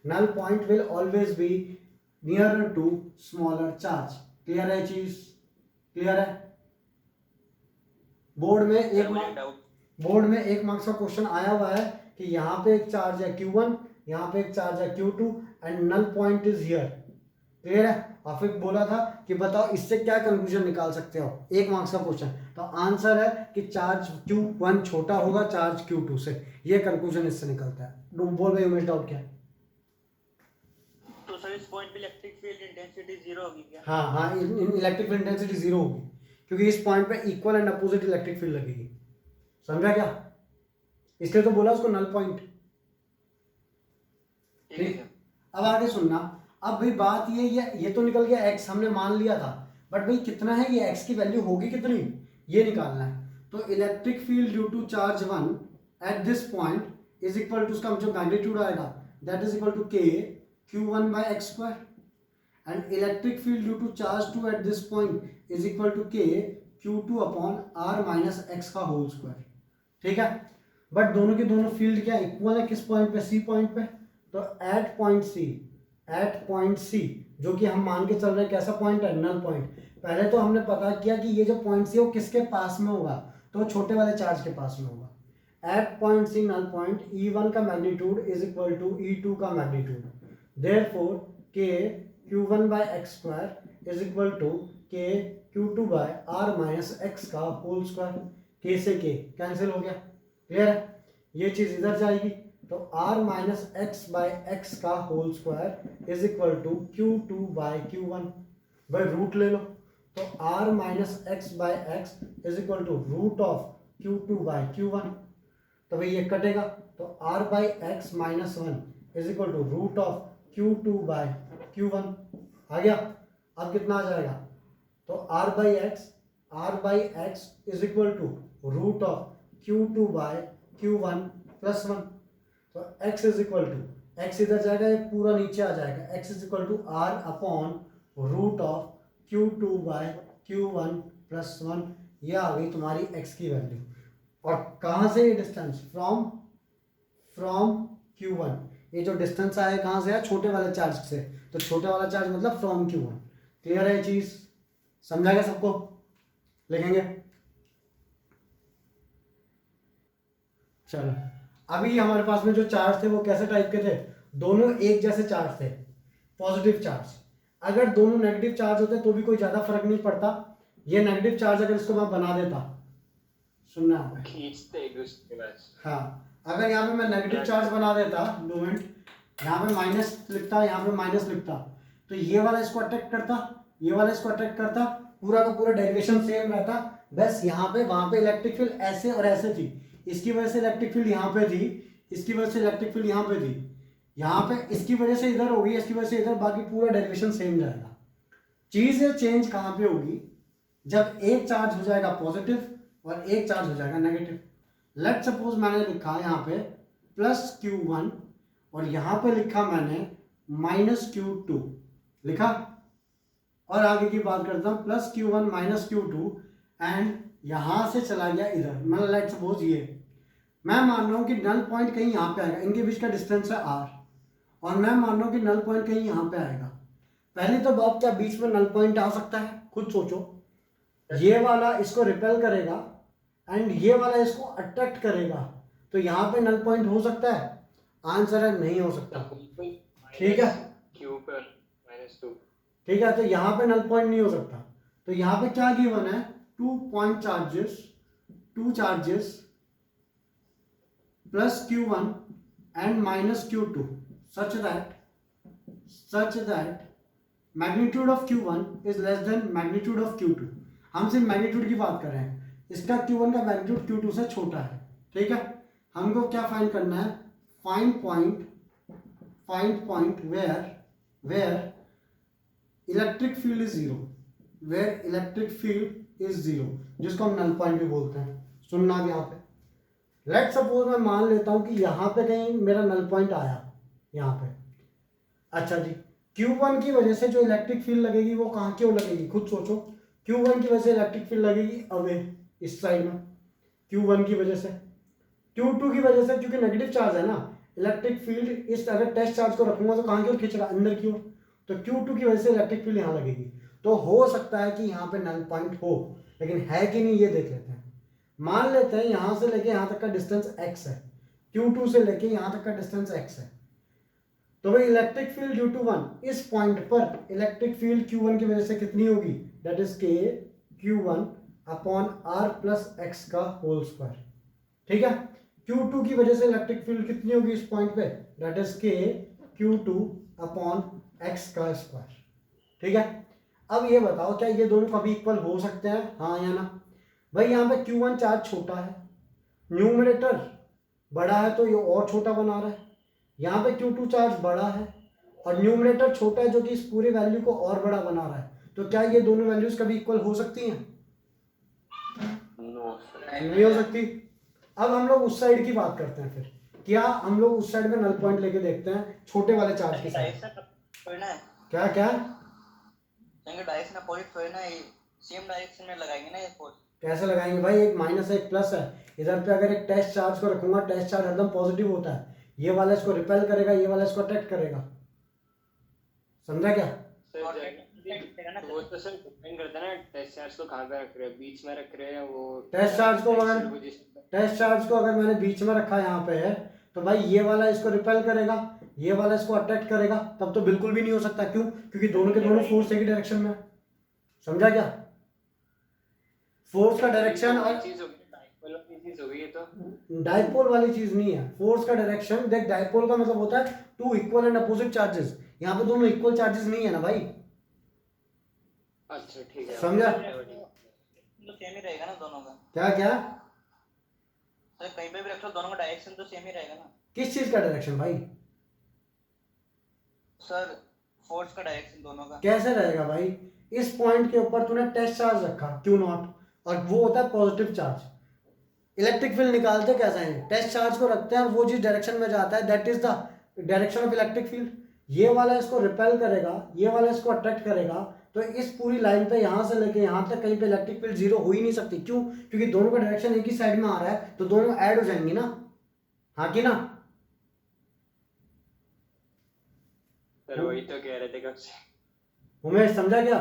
Null point will always be near to smaller charge. Clear है चीज? क्लियर है? बोर्ड में एक मार्क्स का क्वेश्चन आया हुआ है कि यहाँ पे एक चार्ज है Q1, यहाँ पे एक चार्ज है Q2 and null point is here. Clear है? और फिर बोला था कि बताओ इससे क्या कंक्लूजन निकाल सकते हो, एक मार्क्स का क्वेश्चन। तो आंसर है कि चार्ज Q1 छोटा होगा चार्ज Q2 से, ये कंक्लूजन इससे निकलता है। बोल भाई उमेश, डाउट क्या? तो सर इस पॉइंट पे इलेक्ट्रिक फील्ड इंटेंसिटी जीरो होगी क्या? हाँ, इलेक्ट्रिक फील्ड इंटेंसिटी जीरो होगी क्योंकि इस पॉइंट पे equal and opposite electric field लगेगी। समझा क्या? इसलिए तो बोला उसको नल पॉइंट। ठीक, अब आगे सुनना। अब भाई बात ये तो निकल गया x हमने मान लिया था, बट भाई कितना है ये x की वैल्यू होगी कितनी, ये निकालना है। तो electric field due to charge 1 at this point is equal to, उसका जो मैग्नीट्यूड आएगा that is equal to k Q1 by x square, and electric field due to charge 2 at this point is equal to k Q2 upon r minus x का whole square. ठीक है, but दोनों के दोनों field क्या equal है, किस point पे, सी पॉइंट पे। तो एट पॉइंट सी जो कि हम मान के चल रहे हैं कैसा पॉइंट है, नल पॉइंट। पहले तो हमने पता किया कि ये जो पॉइंट सी है वो किसके पास में होगा, तो छोटे वाले चार्ज के पास में होगा। At point C null point E1 का magnitude is equal to E2 का magnitude. Therefore, k Q1 by x square is equal to k Q2 by r minus x का होल स्क्वायर। k से k cancel हो गया। Clear है? ये चीज इधर जाएगी तो r minus x by x का whole square is equal to Q2 by Q1। भाई रूट ले लो, तो r minus x by x is equal to root of Q2 by Q1। तो भाई ये कटेगा तो r by x minus 1 is equal to root of Q2 by Q1 आ गया। अब कितना आ जाएगा, तो r by x is equal to root of Q2 by Q1 plus 1। तो x is equal to, x इधर जाएगा ये पूरा नीचे आ जाएगा, x is equal to r upon root of Q2 by Q1 plus 1। ये आ गई तुम्हारी x की वैल्यू। और कहाँ से ये डिस्टेंस, फ्रॉम Q1, ये जो डिस्टेंस आया कहाँ से है, छोटे वाले चार्ज से। तो छोटे वाला चार्ज मतलब फ्रॉम Q1। क्लियर है ये चीज? समझा गया सबको? लिखेंगे। चलो, अभी हमारे पास में जो चार्ज थे वो कैसे टाइप के थे, दोनों एक जैसे चार्ज थे, पॉजिटिव चार्ज। अगर दोनों नेगेटिव चार्ज होते तो भी कोई ज्यादा फर्क नहीं पड़ता। ये नेगेटिव चार्ज अगर इसको मैं बना देता, सुनना खींचते एक दूसरे के पास। हाँ, अगर यहाँ पे मैं नेगेटिव चार्ज बना देता, 2 मिनट, यहाँ पे माइनस लिखता, यहाँ पे माइनस लिखता, तो ये वाला इसको अट्रैक्ट करता, ये वाला इसको अट्रैक्ट करता, पूरा का पूरा डेरिवेशन सेम रहता। बस यहाँ पे वहां पे इलेक्ट्रिक फील्ड ऐसे और ऐसे थी, इसकी वजह से इलेक्ट्रिक फील्ड यहाँ पे थी, इसकी वजह से इलेक्ट्रिक फील्ड यहाँ पे थी, यहाँ पे इसकी वजह से इधर होगी, इसकी वजह से इधर, बाकी पूरा डेरिवेशन सेम रहेगा। चीज ये चेंज कहाँ पे होगी, जब एक चार्ज हो जाएगा पॉजिटिव और एक चार्ज हो जाएगा नेगेटिव। लेट सपोज मैंने लिखा यहाँ पे प्लस Q1 और यहाँ पे लिखा मैंने माइनस Q2 लिखा, और आगे की बात करता हूँ plus Q1 minus Q2 and यहाँ से चला गया इधर। मतलब लेट सपोज ये मैं मान रहा हूँ कि नल पॉइंट कहीं यहाँ पे आएगा, इनके बीच का डिस्टेंस है r, और मैं मान रहा हूँ कि नल पॉइंट कहीं यहाँ पे आएगा। पहली तो बात, क्या बीच में नल पॉइंट आ सकता है, खुद सोचो। ये वाला इसको रिपेल करेगा एंड ये वाला इसको अट्रैक्ट करेगा, तो यहाँ पे नल पॉइंट हो सकता है। आंसर है नहीं हो सकता। ठीक है, क्यू पर -2। ठीक है, तो यहाँ पे नल पॉइंट नहीं हो सकता। तो यहाँ पे क्या गिवन है, two charges plus Q1 and minus Q2 such that magnitude of Q1 is less than magnitude of Q2। हम सिर्फ मैग्नीट्यूड की बात कर रहे हैं, इसका Q1 का मैग्नीट्यूड Q2 से छोटा है। ठीक है, हमको क्या फाइंड करना है, find point where electric field is zero, जिसको हम नल पॉइंट भी बोलते हैं। सुनना भी यहाँ पे, लेट सपोज मैं मान लेता हूं कि यहाँ पे कहीं मेरा नल पॉइंट आया यहाँ पे। अच्छा जी, Q1 की वजह से जो इलेक्ट्रिक फील्ड लगेगी वो कहाँ क्यों लगेगी, खुद सोचो। Q1 की वजह से इलेक्ट्रिक फील्ड लगेगी अवे इस साइड में, Q1 की वजह से। Q2 की वजह से, क्योंकि नेगेटिव चार्ज है ना, इलेक्ट्रिक फील्ड इस, अगर टेस्ट चार्ज को रखूंगा तो कहाँ की ओर खींचेगा, अंदर की ओर। तो Q2 की वजह से इलेक्ट्रिक फील्ड यहाँ लगेगी। तो हो सकता है कि यहाँ पे नल पॉइंट हो, लेकिन है कि नहीं ये देख लेते हैं। मान लेते हैं यहां से लेके यहां तक का डिस्टेंस x है, Q2 से लेके यहां तक का डिस्टेंस x है। तो भाई इलेक्ट्रिक फील्ड ड्यू टू 1, इस पॉइंट पर इलेक्ट्रिक फील्ड Q1 की वजह से कितनी होगी, that is K Q1 upon R plus x का होल स्क्वायर। ठीक है, Q2 की वजह से इलेक्ट्रिक फील्ड कितनी होगी इस पॉइंट पे, that is K Q2 upon x का स्क्वायर। ठीक है, अब ये बताओ क्या ये दोनों कभी इक्वल हो सकते हैं, हाँ या ना। भाई यहाँ पे Q1 चार्ज छोटा है, न्यूमरेटर बड़ा है तो ये और छोटा बना रहा है। यहाँ पे Q2 चार्ज बड़ा है और न्यूमरेटर छोटा है जो कि इस पूरे वैल्यू को और बड़ा बना रहा है। तो क्या ये दोनों वैल्यूज कभी इक्वल हो सकती हैं, नहीं हो सकती। अब हम लोग उस साइड की बात करते हैं फिर, क्या हम लोग उस साइड में नल पॉइंट लेके देखते हैं छोटे वाले चार्ज के साथ। क्या डायरेक्शन अपोजिट थोड़ी ना, सेम डायरेक्शन में लगाएंगे ना ये फोर्स। कैसे लगाएंगे भाई, एक माइनस है एक प्लस है। इधर पे अगर एक टेस्ट चार्ज को रखूंगा, टेस्ट चार्ज एकदम पॉजिटिव होता है, ये वाला इसको रिपेल करेगा, ये वाला इसको अट्रैक्ट करेगा। समझा क्या, वो तो सर डिपेंड करता है ना, टेस्ट चार्ज को कहाँ पे रख रहे हो, बीच में रख रहे हैं वो टेस्ट चार्ज को अगर मैंने बीच में रखा यहाँ पे है, तो भाई ये वाला इसको रिपेल करेगा, ये वाला इसको अट्रैक्ट करेगा, तब तो बिल्कुल भी नहीं हो सकता। क्यों, क्योंकि दोनों के दोनों फोर्स एक ही डायरेक्शन में। समझा क्या, फोर्स का डायरेक्शन और डाइपोल वाली चीज नहीं है। फोर्स का डायरेक्शन देख, डाइपोल का मतलब होता है two equal and opposite charges, यहाँ पे दोनों इक्वल चार्जेस नहीं है ना भाई। अच्छा ठीक है, समझा, तो सेम ही रहेगा ना दोनों का। क्या क्या सर कहीं पे भी रख लो, दोनों का डायरेक्शन तो सेम ही रहेगा ना। किस चीज का डायरेक्शन भाई, सर फोर्स का डायरेक्शन दोनों का कैसे रहेगा भाई। इस पॉइंट के ऊपर तूने टेस्ट चार्ज रखा Q0 और वो होता है पॉजिटिव चार्ज। इलेक्ट्रिक फील्ड निकालते कैसे हैं, टेस्ट चार्ज को रखते हैं और वो जिस डायरेक्शन में जाता है that is the direction of electric field. ये वाला इसको रिपेल करेगा, ये वाला इसको अट्रैक्ट करेगा। तो इस पूरी लाइन पे यहाँ से लेके यहाँ तक कहीं पे इलेक्ट्रिक फील्ड जीरो हो ही नहीं सकती। क्यों, क्योंकि दोनों का डायरेक्शन एक ही साइड में आ रहा है, तो दोनों ऐड हो जाएंगी ना, हाँ कि ना। सर वही तो कह रहे थे कब से। उमेश समझा क्या,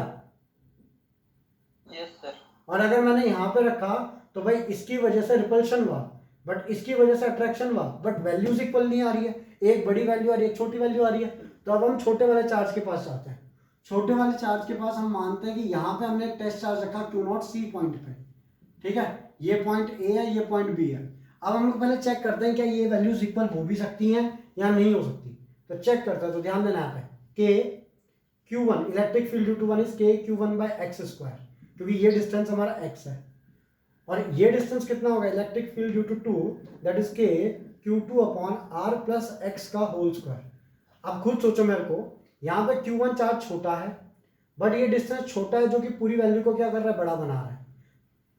यस सर। और अगर मैंने यहाँ पे रखा तो भाई इसकी वजह से रिपल्शन हुआ, बट इसकी वजह से अट्रैक्शन हुआ, बट वैल्यूज इक्वल नहीं आ रही है, एक बड़ी वैल्यू आ रही है, एक छोटी वैल्यू आ रही है। तो अब हम छोटे वाले चार्ज के पास जाते हैं। छोटे वाले चार्ज के पास हम मानते हैं कि यहाँ पे हमने एक टेस्ट चार्ज रखा Q0 C पॉइंट पे। ठीक है, ये पॉइंट A है, ये पॉइंट B है। अब हम लोग पहले चेक करते हैं क्या ये वैल्यूज इक्वल हो भी सकती हैं या नहीं हो सकती। तो चेक करते हैं, तो ध्यान देना यहाँ पे K Q1 electric field due to 1 is K Q1 by x square, क्योंकि ये डिस्टेंस हमारा x है और ये डिस्टेंस कितना होगा, electric field due to 2 that is K Q2 upon R plus x का होल स्क्वायर। अब खुद सोचो मेरे को, यहाँ पे Q1 चार्ज छोटा है बट ये डिस्टेंस छोटा है जो कि पूरी वैल्यू को क्या कर रहा है, बड़ा बना रहा है।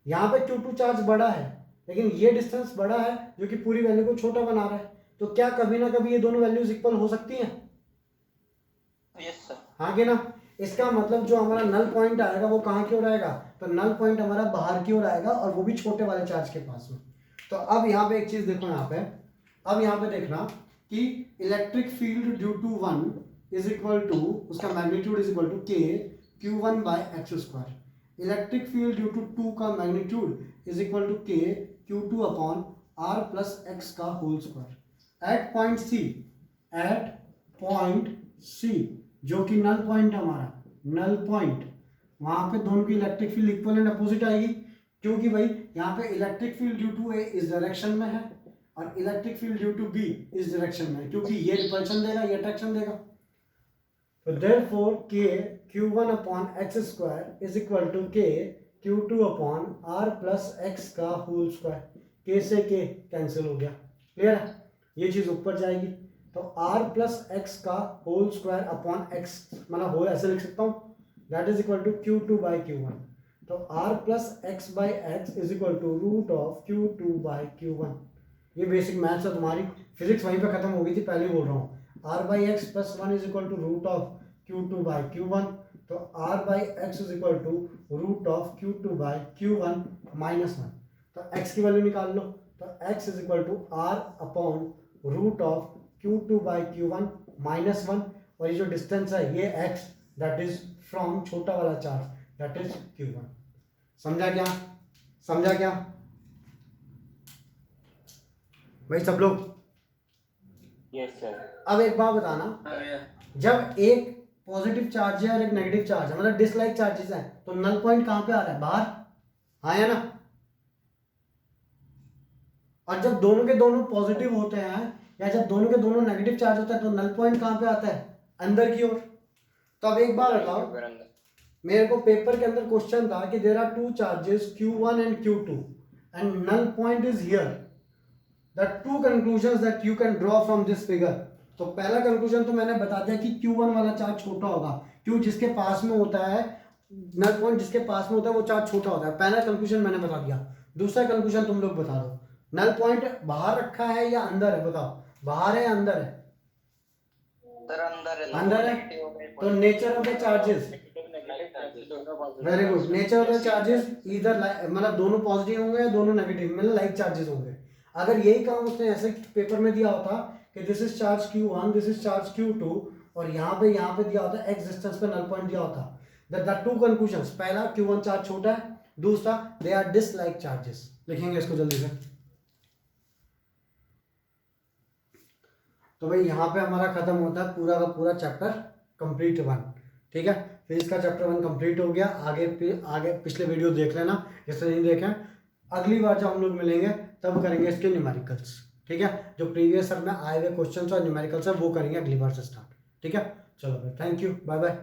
यहाँ पे Q2 चार्ज बड़ा है लेकिन ये डिस्टेंस बड़ा है जो कि पूरी वैल्यू को छोटा बना रहा है। तो क्या कभी ना कभी ये दोनों वैल्यूज इक्वल हो सकती हैं, यस सर। हाँ कि ना। इसका मतलब जो हमारा नल पॉइंट आएगा वो कहाँ की ओर आएगा, तो नल पॉइंट हमारा बाहर की ओर आएगा और वो भी छोटे वाले चार्ज के पास में। तो अब यहाँ पे एक चीज देखो, यहाँ पे अब यहाँ पे देखना कि electric field due to 1 is equal to, उसका magnitude is equal to K Q1 by x square. Electric field due to 2 का magnitude is equal to K Q2 upon R plus x का whole square. At point C, at point C जो कि null point हमारा, null point, वहां पे दोनों की electric field equal and opposite आएगी, क्योंकि भाई यहाँ पे electric field due to A इस डायरेक्शन में है और electric field due to B इस डायरेक्शन में है, क्योंकि ये रिपल्शन देगा, ये अट्रैक्शन देगा। तो therefore k q1 upon X square is equal to k q2 upon r plus X का होल स्क्वायर। k से k कैंसिल हो गया, क्लियर है, ये चीज ऊपर जाएगी। तो r प्लस एक्स का होल स्क्वायर अपॉन x, मतलब होल ऐसे लिख सकता हूँ, that is equal to q2 by q1। तो r plus X by X is equal to root of q2 by q1। ये बेसिक मैथ्स है तुम्हारी, फिजिक्स वहीं पे खत्म हो गई थी, पहले ही बोल रहा हूँ। r by X plus one is equal to root of q2 by q1। तो r by X is equal to root of q2 by q1 minus one. तो x की वैल्यू निकाल लो, तो x is equal to r upon root of q2 by q1 minus one, और ये जो डिस्टेंस है ये x, दैट इज फ्रॉम छोटा वाला चार्ज, दैट इज q1। समझा क्या, समझा क्या भाई सब लोग? Yes sir. अब एक बात बताना, जब एक पॉजिटिव चार्ज है और एक नेगेटिव चार्ज है, मतलब डिसलाइक चार्जेस हैं, तो नल पॉइंट कहां पे आ रहा है? बाहर, हाँ या ना? और जब दोनों के दोनों पॉजिटिव होते हैं या जब दोनों के दोनों नेगेटिव चार्ज होता है, तो नल पॉइंट कहां पे आता है? अंदर की ओर। तो अब एक बार बताओ, मेरे को पेपर के अंदर क्वेश्चन था कि there are two charges Q1 and Q2 and null point is here, the two conclusions that you can draw from this figure. तो पहला कंक्लूजन तो मैंने बता दिया कि Q1 वाला चार्ज छोटा होगा, क्यों? जिसके पास में होता है नल पॉइंट, जिसके पास में होता है वो चार्ज छोटा होता है। पहला कंक्लूजन मैंने बता दिया। दूसरा कंक्लूजन तुम लोग बता दो, नल पॉइंट बाहर रखा है या अंदर है? बताओ, बाहर है या अंदर है? अंदर है। तो nature of the charges, very good, nature of the charges इधर मतलब दोनों पॉजिटिव होंगे या दोनों नेगेटिव, मतलब लाइक चार्जेस होंगे। अगर यही काम उसने ऐसे पेपर में दिया होता कि this is charge Q1, this is charge Q2, और यहाँ पे दिया होता एक्स डिस्टेंस पे नल पॉइंट दिया होता, द टू कंक्लूजंस, पहला Q1 चार्ज छोटा है, दूसरा दे आर डिसलाइक चार्जेस। लिखेंगे इसको जल्दी से। तो भाई यहाँ पे हमारा खत्म होता है पूरा का पूरा चैप्टर कंप्लीट 1, ठीक है। फिर इसका चैप्टर 1 कंप्लीट हो गया। आगे पिछले वीडियो देख लेना जिसने नहीं देखे। अगली बार जब हम लोग मिलेंगे तब करेंगे इसके न्यूमेरिकल्स, ठीक है। जो प्रीवियस सर में आए हुए क्वेश्चन और न्यूमेरिकल्स है वो करेंगे अगली बार से स्टार्ट, ठीक है। चलो भाई, थैंक यू, बाय बाय।